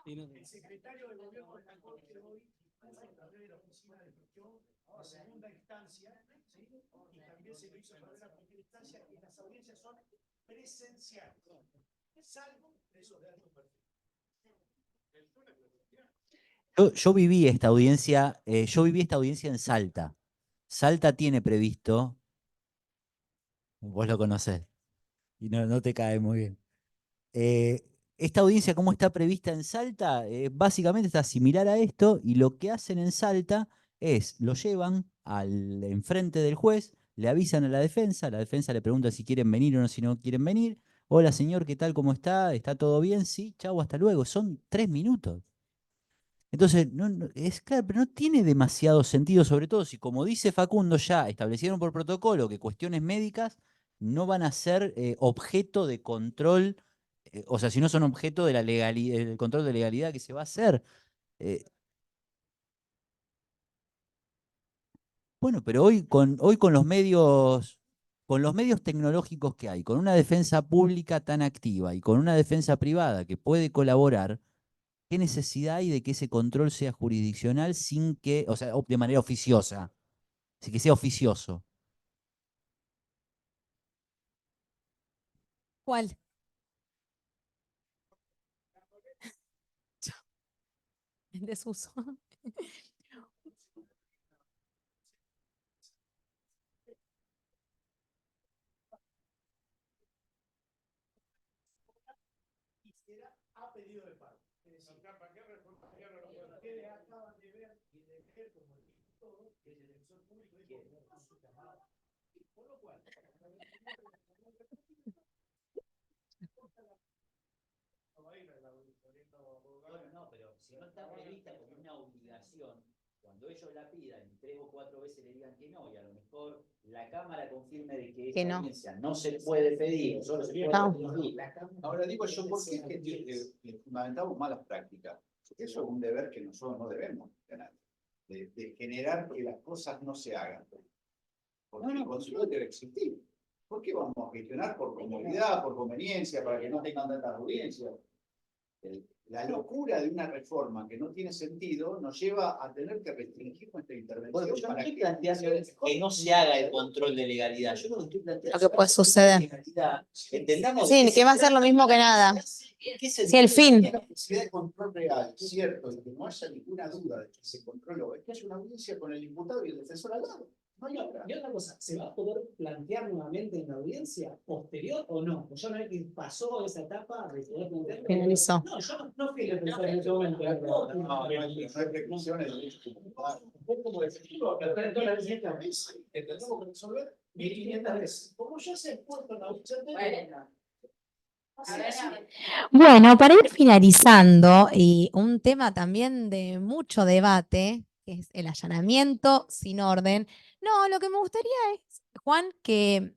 El secretario de gobierno de la Corte hoy, a través de la oficina de gestión, a segunda instancia, ¿sí? Y también se lo hizo a través de la primera instancia, y las audiencias son presenciales, salvo presos de alto perfil. Yo viví esta audiencia, en Salta. Salta tiene previsto, vos lo conocés, y no te cae muy bien. Esta audiencia, como está prevista en Salta, básicamente está similar a esto, y lo que hacen en Salta es, lo llevan al enfrente del juez, le avisan a la defensa le pregunta si quieren venir o no, si no quieren venir. Hola señor, ¿qué tal? ¿Cómo está? ¿Está todo bien? Sí, chau, hasta luego. Son 3 minutos. Entonces, es claro, pero no tiene demasiado sentido, sobre todo si, como dice Facundo, ya establecieron por protocolo que cuestiones médicas no van a ser objeto de control, o sea, si no son objeto de la del control de legalidad que se va a hacer. Eh, bueno, pero hoy con los medios tecnológicos que hay, con una defensa pública tan activa y con una defensa privada que puede colaborar, ¿qué necesidad hay de que ese control sea jurisdiccional sin que, o sea, de manera oficiosa, sin que sea oficioso? ¿Cuál? En desuso. A pedido de parte. Bueno, no, pero si no está prevista como una obligación, cuando ellos la pidan y 3 o 4 veces le digan que no, y a lo mejor la Cámara confirme de que Que esa no. audiencia no se puede pedir, solo se puede No. pedir. Ahora digo yo, ¿por qué es que fundamentamos malas prácticas? Porque eso es un deber que nosotros no debemos tener, de generar que las cosas no se hagan. Porque el consulado debe existir. ¿Por qué vamos a gestionar por comodidad, por conveniencia, para que no tengan tantas audiencias? La locura de una reforma que no tiene sentido nos lleva a tener que restringir nuestra intervención. Bueno, yo no para estoy que planteando que no se haga el control de legalidad. Yo lo que estoy planteando Lo que puede suceder. Entendamos Sí, que va a ser lo mismo que nada. Sí, el fin. la necesidad de control real, cierto, y que no haya ninguna duda de que se controló, es que haya una audiencia con el imputado y el defensor al lado. No hay otra. Y otra cosa, ¿se va a poder plantear nuevamente en la audiencia posterior o no? Pues yo no sé que pasó esa etapa de poder plantearlo. Finalizó. No, yo no fui el defensor en ese momento. No hay preclusiones de derechos comunitarios. Como efectivo, pero entendemos que resolver 1500 veces. Como ya se ha puesto en la audiencia. Bueno, para ir finalizando, y un tema también de mucho debate, que es el allanamiento sin orden. No, lo que me gustaría es, Juan, que,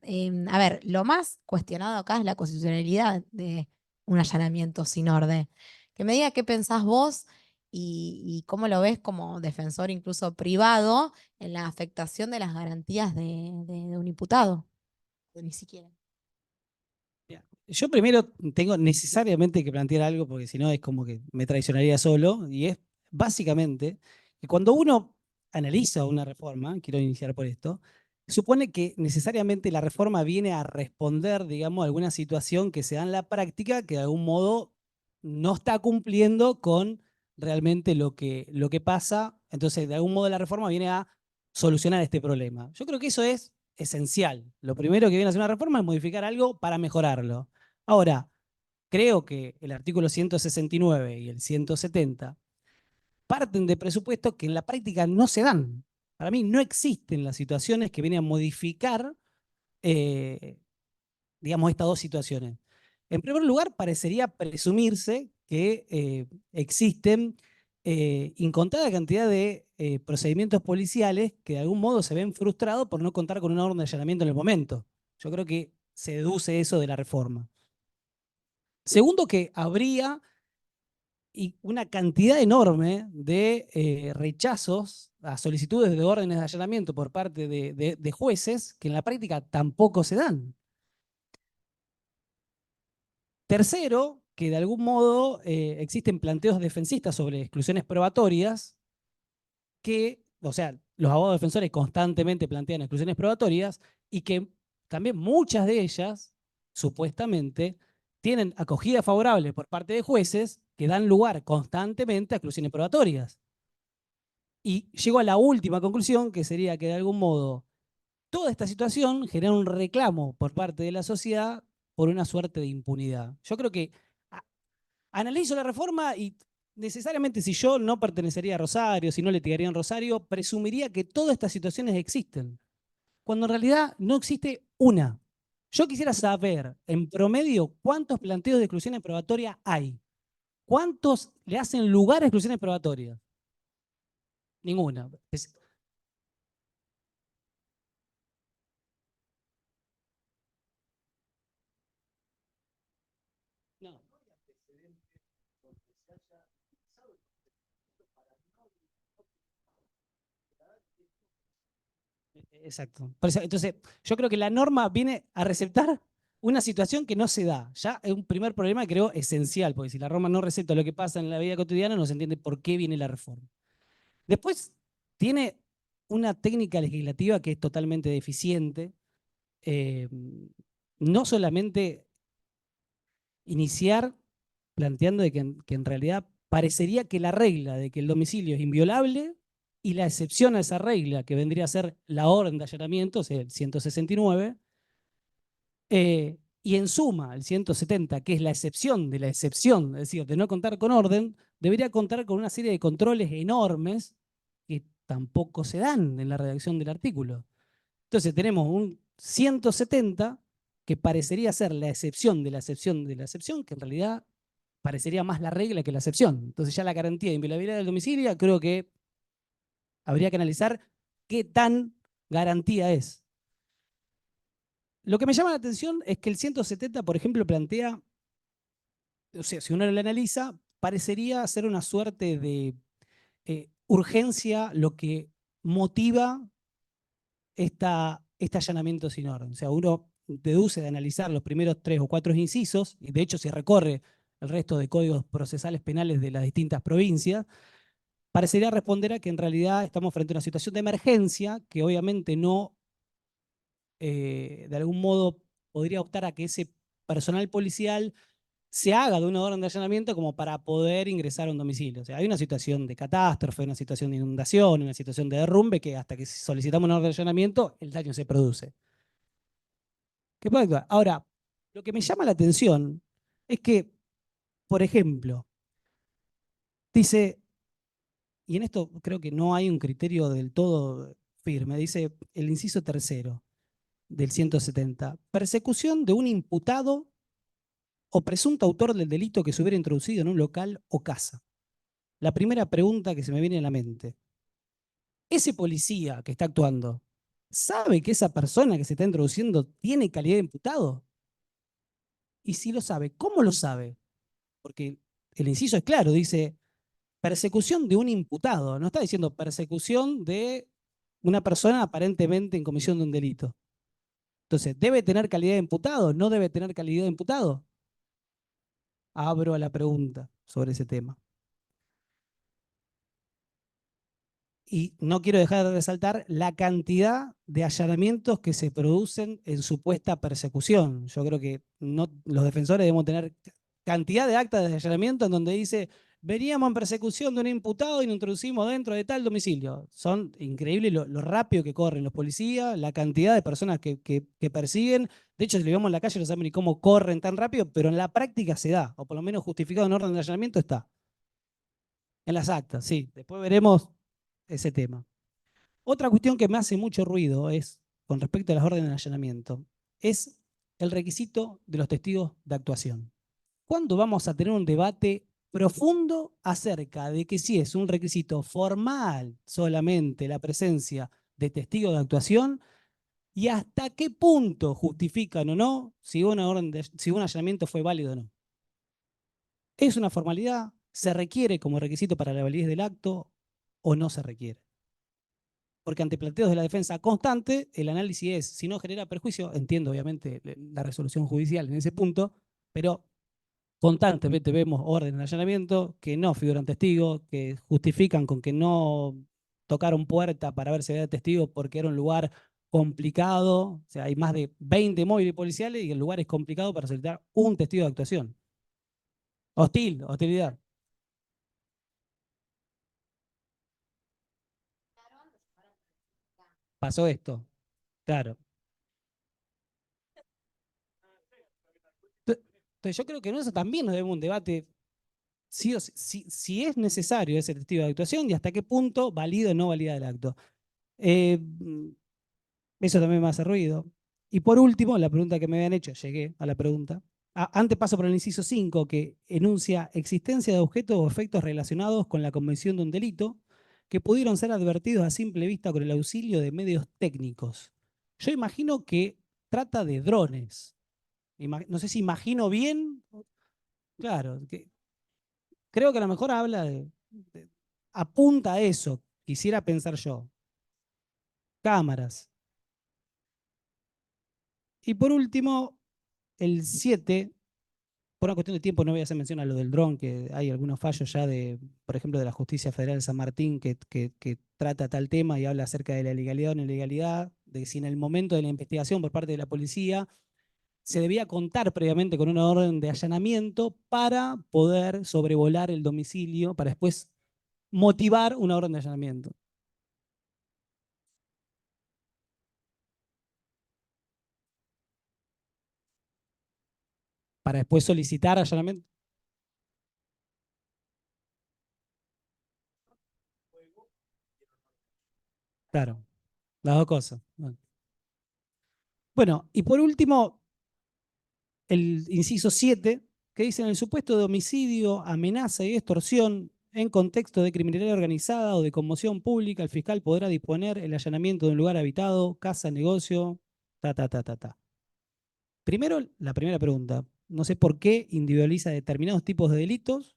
a ver, lo más cuestionado acá es la constitucionalidad de un allanamiento sin orden. Que me diga qué pensás vos y cómo lo ves como defensor incluso privado en la afectación de las garantías de un imputado. O ni siquiera. Yo primero tengo necesariamente que plantear algo, porque si no es como que me traicionaría solo, y es básicamente que cuando uno analiza una reforma, quiero iniciar por esto, supone que necesariamente la reforma viene a responder, digamos, a alguna situación que se da en la práctica que de algún modo no está cumpliendo con realmente lo que pasa. Entonces, de algún modo la reforma viene a solucionar este problema. Yo creo que eso es esencial. Lo primero que viene a hacer una reforma es modificar algo para mejorarlo. Ahora, creo que el artículo 169 y el 170 parten de presupuestos que en la práctica no se dan. Para mí no existen las situaciones que vienen a modificar, digamos, estas dos situaciones. En primer lugar, parecería presumirse que existen incontada cantidad de procedimientos policiales que de algún modo se ven frustrados por no contar con una orden de allanamiento en el momento. Yo creo que se deduce eso de la reforma. Segundo, que habría una cantidad enorme de rechazos a solicitudes de órdenes de allanamiento por parte de jueces que en la práctica tampoco se dan. Tercero, que de algún modo existen planteos defensistas sobre exclusiones probatorias que, o sea, los abogados defensores constantemente plantean exclusiones probatorias y que también muchas de ellas, supuestamente, tienen acogida favorable por parte de jueces que dan lugar constantemente a exclusiones probatorias. Y llego a la última conclusión, que sería que de algún modo toda esta situación genera un reclamo por parte de la sociedad por una suerte de impunidad. Yo creo que analizo la reforma y necesariamente si yo no pertenecería a Rosario, si no litigaría en Rosario, presumiría que todas estas situaciones existen, cuando en realidad no existe una. Yo quisiera saber, en promedio, cuántos planteos de exclusiones probatorias hay. ¿Cuántos le hacen lugar a exclusiones probatorias? Ninguna. No. Exacto. Por eso, entonces, yo creo que la norma viene a receptar una situación que no se da. Ya es un primer problema que creo esencial, porque si la norma no recepta lo que pasa en la vida cotidiana, no se entiende por qué viene la reforma. Después, tiene una técnica legislativa que es totalmente deficiente. No solamente iniciar planteando de que en realidad parecería que la regla de que el domicilio es inviolable y la excepción a esa regla, que vendría a ser la orden de allanamiento, o sea, el 169, Y en suma, el 170, que es la excepción de la excepción, es decir, de no contar con orden, debería contar con una serie de controles enormes que tampoco se dan en la redacción del artículo. Entonces tenemos un 170 que parecería ser la excepción de la excepción de la excepción, que en realidad parecería más la regla que la excepción. Entonces ya la garantía de inviolabilidad del domicilio creo que habría que analizar qué tan garantía es. Lo que me llama la atención es que el 170, por ejemplo, plantea, o sea, si uno lo analiza, parecería ser una suerte de urgencia lo que motiva este allanamiento sin orden. O sea, uno deduce de analizar los primeros 3 o 4 incisos, y de hecho si recorre el resto de códigos procesales penales de las distintas provincias, parecería responder a que en realidad estamos frente a una situación de emergencia que obviamente no, de algún modo, podría optar a que ese personal policial se haga de una orden de allanamiento como para poder ingresar a un domicilio. O sea, hay una situación de catástrofe, una situación de inundación, una situación de derrumbe que hasta que solicitamos una orden de allanamiento, el daño se produce. ¿Qué puede actuar? Ahora, lo que me llama la atención es que, por ejemplo, dice, y en esto creo que no hay un criterio del todo firme, dice el inciso tercero del 170, persecución de un imputado o presunto autor del delito que se hubiera introducido en un local o casa. La primera pregunta que se me viene a la mente, ¿ese policía que está actuando sabe que esa persona que se está introduciendo tiene calidad de imputado? Y si lo sabe, ¿cómo lo sabe? Porque el inciso es claro, dice persecución de un imputado, no está diciendo persecución de una persona aparentemente en comisión de un delito. Entonces, ¿debe tener calidad de imputado? ¿No debe tener calidad de imputado? Abro a la pregunta sobre ese tema. Y no quiero dejar de resaltar la cantidad de allanamientos que se producen en supuesta persecución. Yo creo que los defensores debemos tener cantidad de actas de allanamiento en donde dice, veníamos en persecución de un imputado y nos introducimos dentro de tal domicilio. Son increíbles lo rápido que corren los policías, la cantidad de personas que persiguen. De hecho, si lo vemos en la calle no saben ni cómo corren tan rápido, pero en la práctica se da, o por lo menos justificado en orden de allanamiento está. En las actas, sí. Después veremos ese tema. Otra cuestión que me hace mucho ruido es, con respecto a las órdenes de allanamiento, es el requisito de los testigos de actuación. ¿Cuándo vamos a tener un debate profundo acerca de que si es un requisito formal solamente la presencia de testigos de actuación y hasta qué punto justifican o no si un allanamiento fue válido o no? ¿Es una formalidad? ¿Se requiere como requisito para la validez del acto o no se requiere? Porque ante planteos de la defensa constante, el análisis es, si no genera perjuicio, entiendo obviamente la resolución judicial en ese punto, pero constantemente vemos órdenes de allanamiento que no figuran testigos, que justifican con que no tocaron puerta para ver si había testigos porque era un lugar complicado, o sea, hay más de 20 móviles policiales y el lugar es complicado para solicitar un testigo de actuación. Hostilidad. Pasó esto, claro. Entonces yo creo que en eso también nos debemos un debate si es necesario ese testigo de actuación y hasta qué punto valida o no valida el acto. Eso también me hace ruido. Y por último, la pregunta que me habían hecho, llegué a la pregunta. Antes paso por el inciso 5, que enuncia existencia de objetos o efectos relacionados con la comisión de un delito que pudieron ser advertidos a simple vista con el auxilio de medios técnicos. Yo imagino que trata de drones. No sé si imagino bien. Claro, creo que a lo mejor habla apunta a eso, quisiera pensar yo. Cámaras. Y por último, el 7, por una cuestión de tiempo no voy a hacer mención a lo del dron, que hay algunos fallos ya por ejemplo, de la Justicia Federal de San Martín que trata tal tema y habla acerca de la legalidad o no ilegalidad, de si en el momento de la investigación por parte de la policía se debía contar previamente con una orden de allanamiento para poder sobrevolar el domicilio, para después motivar una orden de allanamiento. para después solicitar allanamiento. Claro, las dos cosas. Bueno, y por último, el inciso 7, que dice: en el supuesto de homicidio, amenaza y extorsión en contexto de criminalidad organizada o de conmoción pública, el fiscal podrá disponer el allanamiento de un lugar habitado, casa, negocio, ta. Primero, la primera pregunta. No sé por qué individualiza determinados tipos de delitos,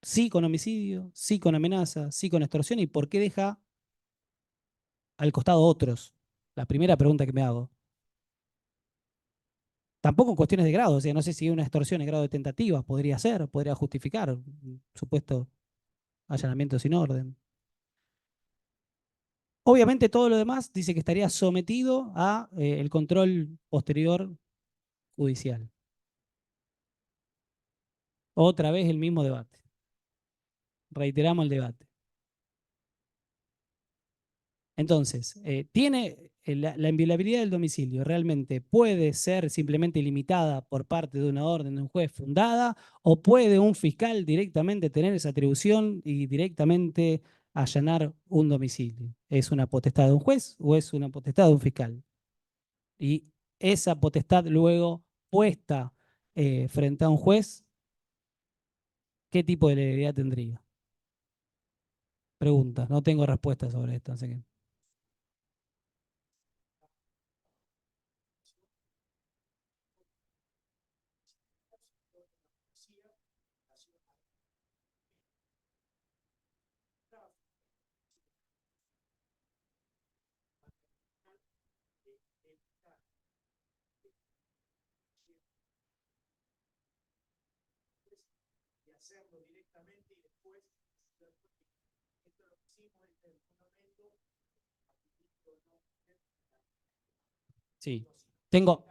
sí con homicidio, sí con amenaza, sí con extorsión, y por qué deja al costado otros. La primera pregunta que me hago. Tampoco en cuestiones de grado, o sea, no sé si una extorsión en grado de tentativa podría ser, podría justificar un supuesto allanamiento sin orden. Obviamente todo lo demás dice que estaría sometido a el control posterior judicial. Otra vez el mismo debate. Reiteramos el debate. Entonces, ¿tiene la inviolabilidad del domicilio realmente puede ser simplemente limitada por parte de una orden de un juez fundada, o puede un fiscal directamente tener esa atribución y directamente allanar un domicilio? ¿Es una potestad de un juez o es una potestad de un fiscal? Y esa potestad luego puesta frente a un juez, ¿qué tipo de legalidad tendría? Pregunta, no tengo respuesta sobre esto, así que... Sí, tengo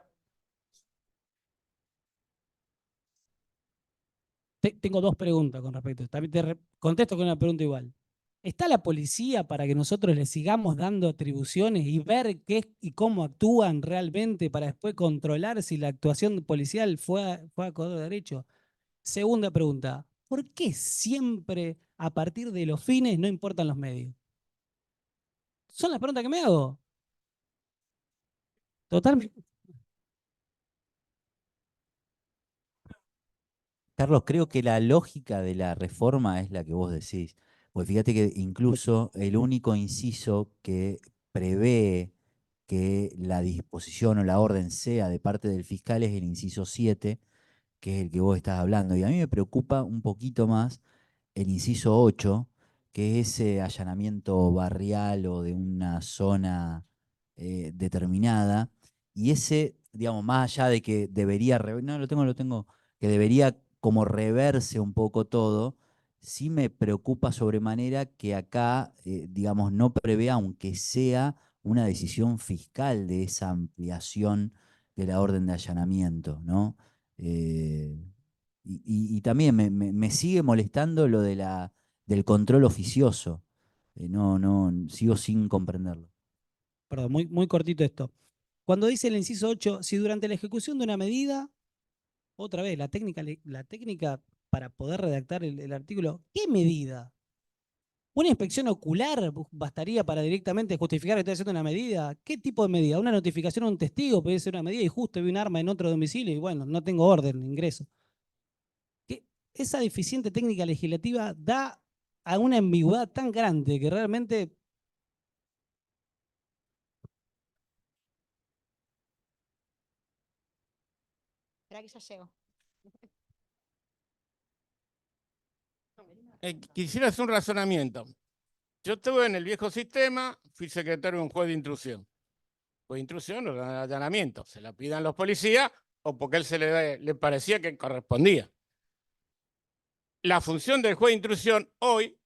dos preguntas con respecto a esto. También te contesto con una pregunta igual. ¿Está la policía para que nosotros le sigamos dando atribuciones y ver qué y cómo actúan realmente para después controlar si la actuación policial fue acorde a derecho? Segunda pregunta, ¿por qué siempre a partir de los fines no importan los medios? Son las preguntas que me hago. Totalmente. Carlos, creo que la lógica de la reforma es la que vos decís. Pues fíjate que incluso el único inciso que prevé que la disposición o la orden sea de parte del fiscal es el inciso 7, que es el que vos estás hablando. Y a mí me preocupa un poquito más el inciso 8, que es ese allanamiento barrial o de una zona determinada. Y ese, digamos, más allá de que debería, no, lo tengo, que debería como reverse un poco todo, sí me preocupa sobremanera que acá, digamos, no prevé, aunque sea una decisión fiscal de esa ampliación de la orden de allanamiento, ¿no? Eh, y también me sigue molestando lo de del control oficioso. No, sigo sin comprenderlo. Perdón, muy cortito esto. Cuando dice el inciso 8, si durante la ejecución de una medida, otra vez, la técnica para poder redactar el artículo, ¿qué medida? ¿Una inspección ocular bastaría para directamente justificar que estoy haciendo una medida? ¿Qué tipo de medida? ¿Una notificación a un testigo puede ser una medida y justo vi un arma en otro domicilio y bueno, no tengo orden, ingreso? Esa deficiente técnica legislativa da a una ambigüedad tan grande que realmente... Espera que ya llego. Quisiera hacer un razonamiento. Yo estuve en el viejo sistema, fui secretario de un juez de intrusión. Juez de intrusión o de allanamiento. Se la pidan los policías o porque él le parecía que correspondía. La función del juez de intrusión hoy,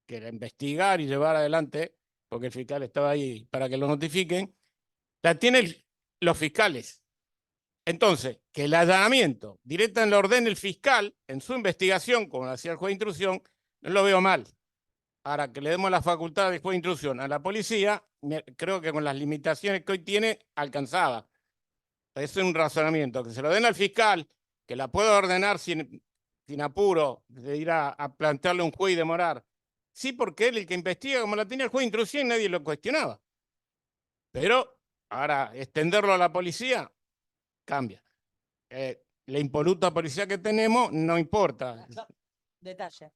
que era investigar y llevar adelante, porque el fiscal estaba ahí para que lo notifiquen, la tienen los fiscales. Entonces, que el allanamiento directa en la orden del fiscal en su investigación, como lo hacía el juez de intrusión, no lo veo mal. Ahora, que le demos la facultad de juez de intrusión a la policía, creo que con las limitaciones que hoy tiene, alcanzaba. Es un razonamiento, que se lo den al fiscal que la puedo ordenar sin apuro, de ir a plantearle a un juez y demorar. Sí, porque él el que investiga, como la tenía el juez de instrucción, y nadie lo cuestionaba. Pero ahora, extenderlo a la policía, cambia. La impoluta policía que tenemos no importa. Detalle.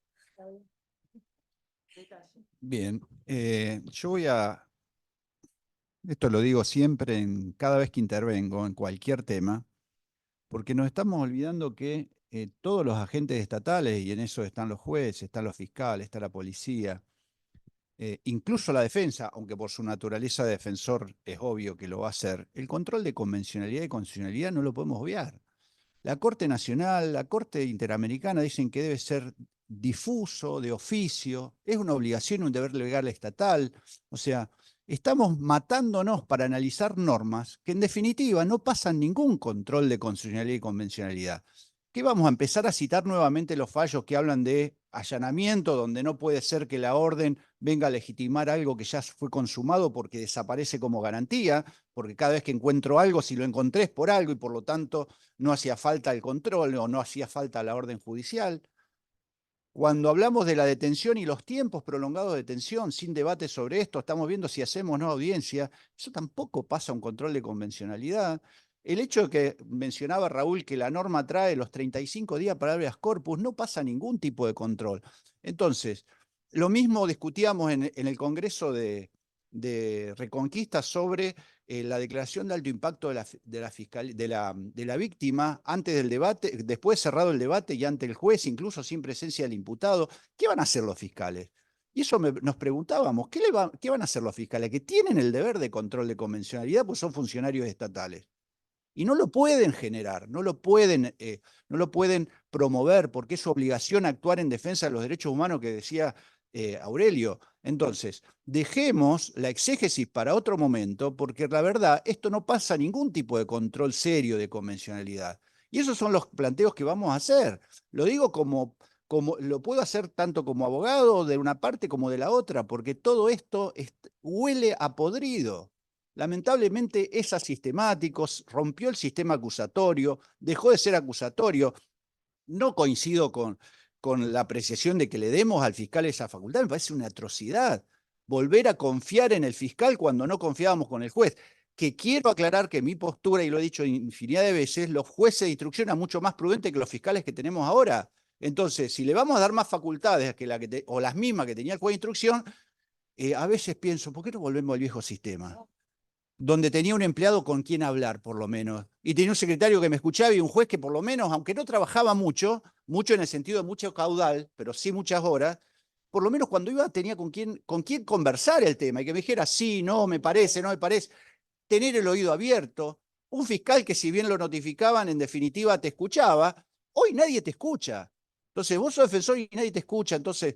Bien, yo voy a, esto lo digo siempre, cada vez que intervengo en cualquier tema, porque nos estamos olvidando que todos los agentes estatales, y en eso están los jueces, están los fiscales, está la policía, incluso la defensa, aunque por su naturaleza de defensor es obvio que lo va a hacer, el control de convencionalidad y constitucionalidad no lo podemos obviar. La Corte Nacional, la Corte Interamericana dicen que debe ser difuso, de oficio, es una obligación y un deber legal estatal. O sea, estamos matándonos para analizar normas que en definitiva no pasan ningún control de constitucionalidad y convencionalidad. ¿Qué vamos a empezar a citar nuevamente los fallos que hablan de allanamiento, donde no puede ser que la orden venga a legitimar algo que ya fue consumado porque desaparece como garantía, porque cada vez que encuentro algo, si lo encontré es por algo y por lo tanto no hacía falta el control o no hacía falta la orden judicial? Cuando hablamos de la detención y los tiempos prolongados de detención, sin debate sobre esto, estamos viendo si hacemos o no audiencia, eso tampoco pasa un control de convencionalidad. El hecho de que mencionaba Raúl que la norma trae los 35 días para habeas corpus, no pasa ningún tipo de control. Entonces, lo mismo discutíamos en el Congreso de Reconquista sobre la declaración de alto impacto de la víctima antes del debate, después cerrado el debate y ante el juez, incluso sin presencia del imputado. ¿Qué van a hacer los fiscales? Y eso nos preguntábamos, ¿qué van a hacer los fiscales? Que tienen el deber de control de convencionalidad, pues son funcionarios estatales. Y no lo pueden generar, no lo pueden promover, porque es su obligación actuar en defensa de los derechos humanos que decía Aurelio. Entonces, dejemos la exégesis para otro momento, porque la verdad, esto no pasa ningún tipo de control serio de convencionalidad. Y esos son los planteos que vamos a hacer. Lo digo como lo puedo hacer tanto como abogado de una parte como de la otra, porque todo esto huele a podrido. Lamentablemente es asistemático, rompió el sistema acusatorio, dejó de ser acusatorio. No coincido con la apreciación de que le demos al fiscal esa facultad, me parece una atrocidad. Volver a confiar en el fiscal cuando no confiábamos con el juez. Que quiero aclarar que mi postura, y lo he dicho infinidad de veces, los jueces de instrucción son mucho más prudentes que los fiscales que tenemos ahora. Entonces, si le vamos a dar más facultades o las mismas que tenía el juez de instrucción, a veces pienso, ¿por qué no volvemos al viejo sistema? Donde tenía un empleado con quien hablar, por lo menos, y tenía un secretario que me escuchaba y un juez que por lo menos, aunque no trabajaba mucho en el sentido de mucho caudal, pero sí muchas horas, por lo menos cuando iba tenía con quién conversar el tema y que me dijera, sí, no, me parece, no me parece, tener el oído abierto. Un fiscal que si bien lo notificaban, en definitiva te escuchaba, hoy nadie te escucha. Entonces vos sos defensor y nadie te escucha, entonces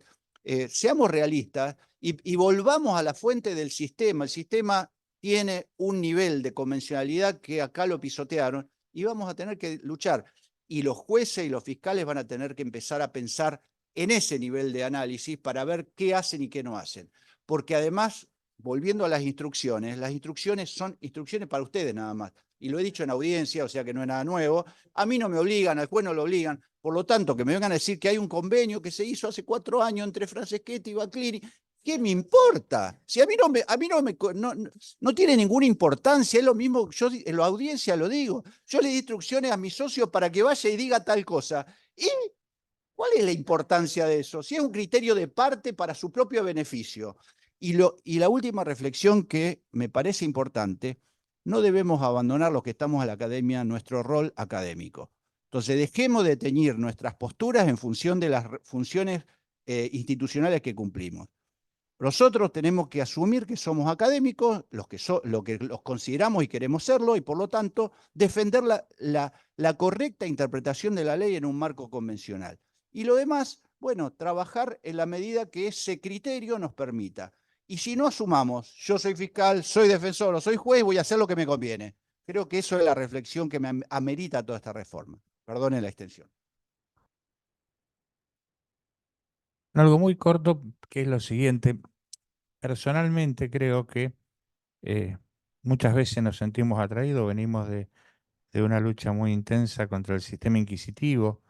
seamos realistas y volvamos a la fuente del sistema. El sistema tiene un nivel de convencionalidad que acá lo pisotearon y vamos a tener que luchar. Y los jueces y los fiscales van a tener que empezar a pensar en ese nivel de análisis para ver qué hacen y qué no hacen. Porque además, volviendo a las instrucciones son instrucciones para ustedes nada más. Y lo he dicho en audiencia, o sea que no es nada nuevo. A mí no me obligan, al juez no lo obligan. Por lo tanto, que me vengan a decir que hay un convenio que se hizo hace 4 años entre Franceschetti y Baclini, ¿qué me importa? Si a mí no tiene ninguna importancia, es lo mismo, yo en la audiencia lo digo, yo le di instrucciones a mi socio para que vaya y diga tal cosa. ¿Y cuál es la importancia de eso? Si es un criterio de parte para su propio beneficio. Y la última reflexión que me parece importante, no debemos abandonar los que estamos en la academia nuestro rol académico. Entonces, dejemos de teñir nuestras posturas en función de las funciones institucionales que cumplimos. Nosotros tenemos que asumir que somos académicos, lo que los consideramos y queremos serlo, y por lo tanto defender la correcta interpretación de la ley en un marco convencional. Y lo demás, bueno, trabajar en la medida que ese criterio nos permita. Y si no asumamos, yo soy fiscal, soy defensor o soy juez, voy a hacer lo que me conviene. Creo que eso es la reflexión que me amerita toda esta reforma. Perdone la extensión. Algo muy corto, que es lo siguiente. Personalmente creo que muchas veces nos sentimos atraídos, venimos de de una lucha muy intensa contra el sistema inquisitivo,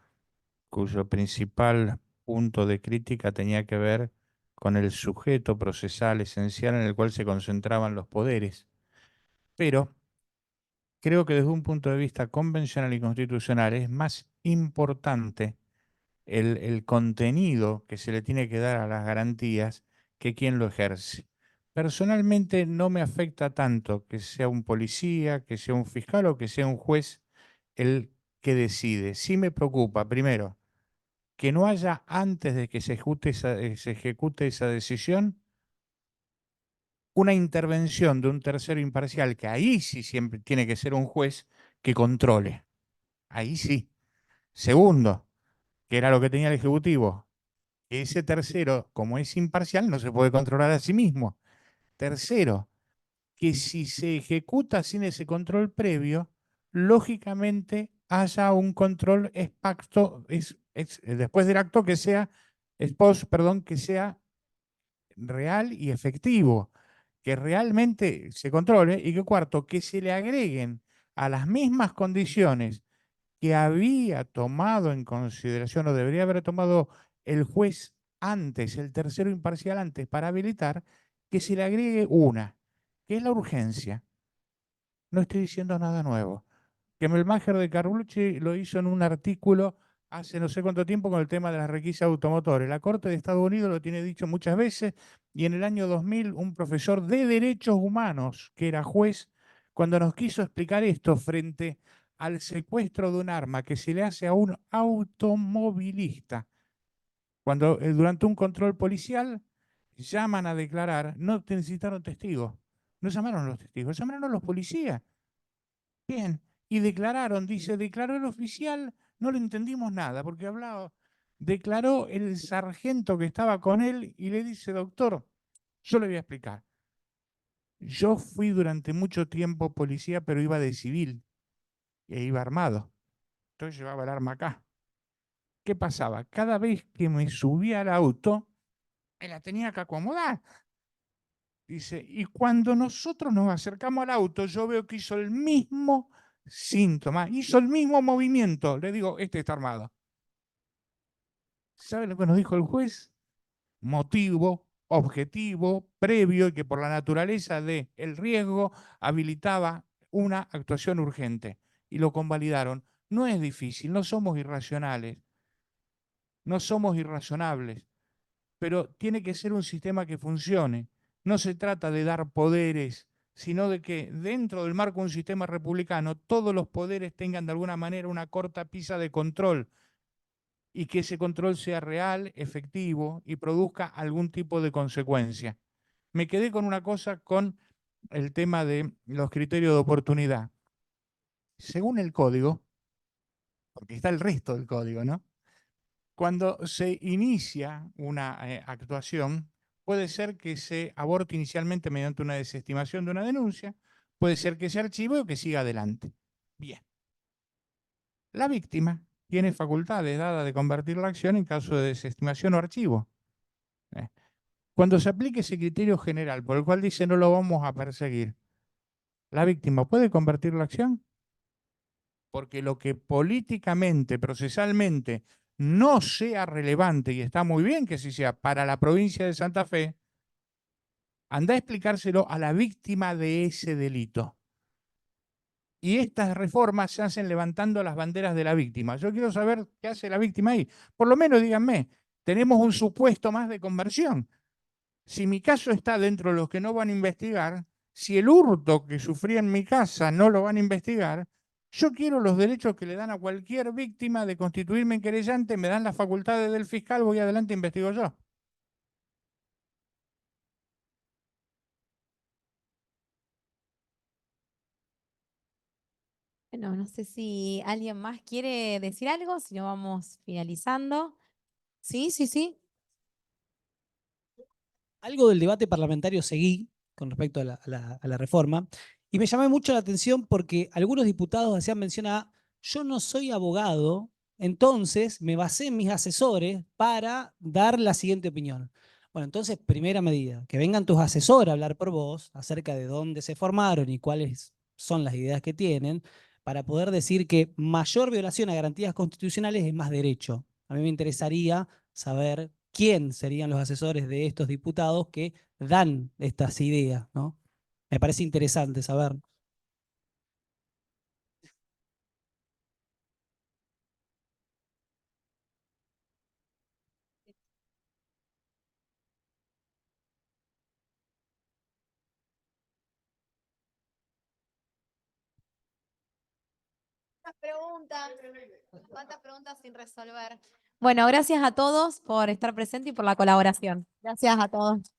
cuyo principal punto de crítica tenía que ver con el sujeto procesal esencial en el cual se concentraban los poderes. Pero creo que desde un punto de vista convencional y constitucional es más importante el contenido que se le tiene que dar a las garantías que quien lo ejerce. Personalmente no me afecta tanto que sea un policía, que sea un fiscal o que sea un juez el que decide. Sí me preocupa, primero, que no haya antes de que se ejecute esa decisión una intervención de un tercero imparcial, que ahí sí siempre tiene que ser un juez que controle. Ahí sí. Segundo, que era lo que tenía el Ejecutivo, ese tercero, como es imparcial, no se puede controlar a sí mismo. Tercero, que si se ejecuta sin ese control previo, lógicamente haya un control después del acto que sea, que sea real y efectivo, que realmente se controle y que cuarto, que se le agreguen a las mismas condiciones que había tomado en consideración o debería haber tomado el juez antes, el tercero imparcial antes, para habilitar, que se le agregue una, que es la urgencia. No estoy diciendo nada nuevo. Que Melmacher de Carlucci lo hizo en un artículo hace no sé cuánto tiempo con el tema de las requisas automotores. La Corte de Estados Unidos lo tiene dicho muchas veces y en el año 2000 un profesor de Derechos Humanos, que era juez, cuando nos quiso explicar esto frente al secuestro de un arma que se le hace a un automovilista, cuando durante un control policial llaman a declarar, no necesitaron testigos, no llamaron a los testigos, llamaron a los policías. Bien, y declararon, dice, declaró el oficial, no le entendimos nada, porque hablaba, declaró el sargento que estaba con él y le dice, doctor, yo le voy a explicar. Yo fui durante mucho tiempo policía, pero iba de civil e iba armado. Entonces llevaba el arma acá. ¿Qué pasaba? Cada vez que me subía al auto, me la tenía que acomodar. Dice, y cuando nosotros nos acercamos al auto, yo veo que hizo el mismo síntoma, hizo el mismo movimiento. Le digo, este está armado. ¿Sabe lo que nos dijo el juez? Motivo, objetivo, previo, y que por la naturaleza del riesgo habilitaba una actuación urgente. Y lo convalidaron. No es difícil, no somos irracionales, no somos irrazonables, pero tiene que ser un sistema que funcione. No se trata de dar poderes, sino de que dentro del marco de un sistema republicano todos los poderes tengan de alguna manera una corta pisa de control y que ese control sea real, efectivo y produzca algún tipo de consecuencia. Me quedé con una cosa, con el tema de los criterios de oportunidad. Según el código, porque está el resto del código, ¿no? Cuando se inicia una actuación, puede ser que se aborte inicialmente mediante una desestimación de una denuncia, puede ser que se archive o que siga adelante. Bien. La víctima tiene facultades dadas de convertir la acción en caso de desestimación o archivo. Cuando se aplique ese criterio general por el cual dice no lo vamos a perseguir, ¿la víctima puede convertir la acción? Porque lo que políticamente, procesalmente, no sea relevante, y está muy bien que sí sea para la provincia de Santa Fe, anda a explicárselo a la víctima de ese delito. Y estas reformas se hacen levantando las banderas de la víctima. Yo quiero saber qué hace la víctima ahí. Por lo menos díganme, tenemos un supuesto más de conversión. Si mi caso está dentro de los que no van a investigar, si el hurto que sufrí en mi casa no lo van a investigar, yo quiero los derechos que le dan a cualquier víctima de constituirme en querellante, me dan las facultades del fiscal, voy adelante e investigo yo. Bueno, no sé si alguien más quiere decir algo, si no vamos finalizando. Sí, sí, sí. Algo del debate parlamentario seguí con respecto a la reforma y me llamó mucho la atención porque algunos diputados hacían mención a yo no soy abogado, entonces me basé en mis asesores para dar la siguiente opinión. Bueno, entonces, primera medida, que vengan tus asesores a hablar por vos acerca de dónde se formaron y cuáles son las ideas que tienen, para poder decir que mayor violación a garantías constitucionales es más derecho. A mí me interesaría saber quién serían los asesores de estos diputados que dan estas ideas, ¿no? Me parece interesante saber. ¿Cuántas preguntas sin resolver? Bueno, gracias a todos por estar presentes y por la colaboración. Gracias a todos.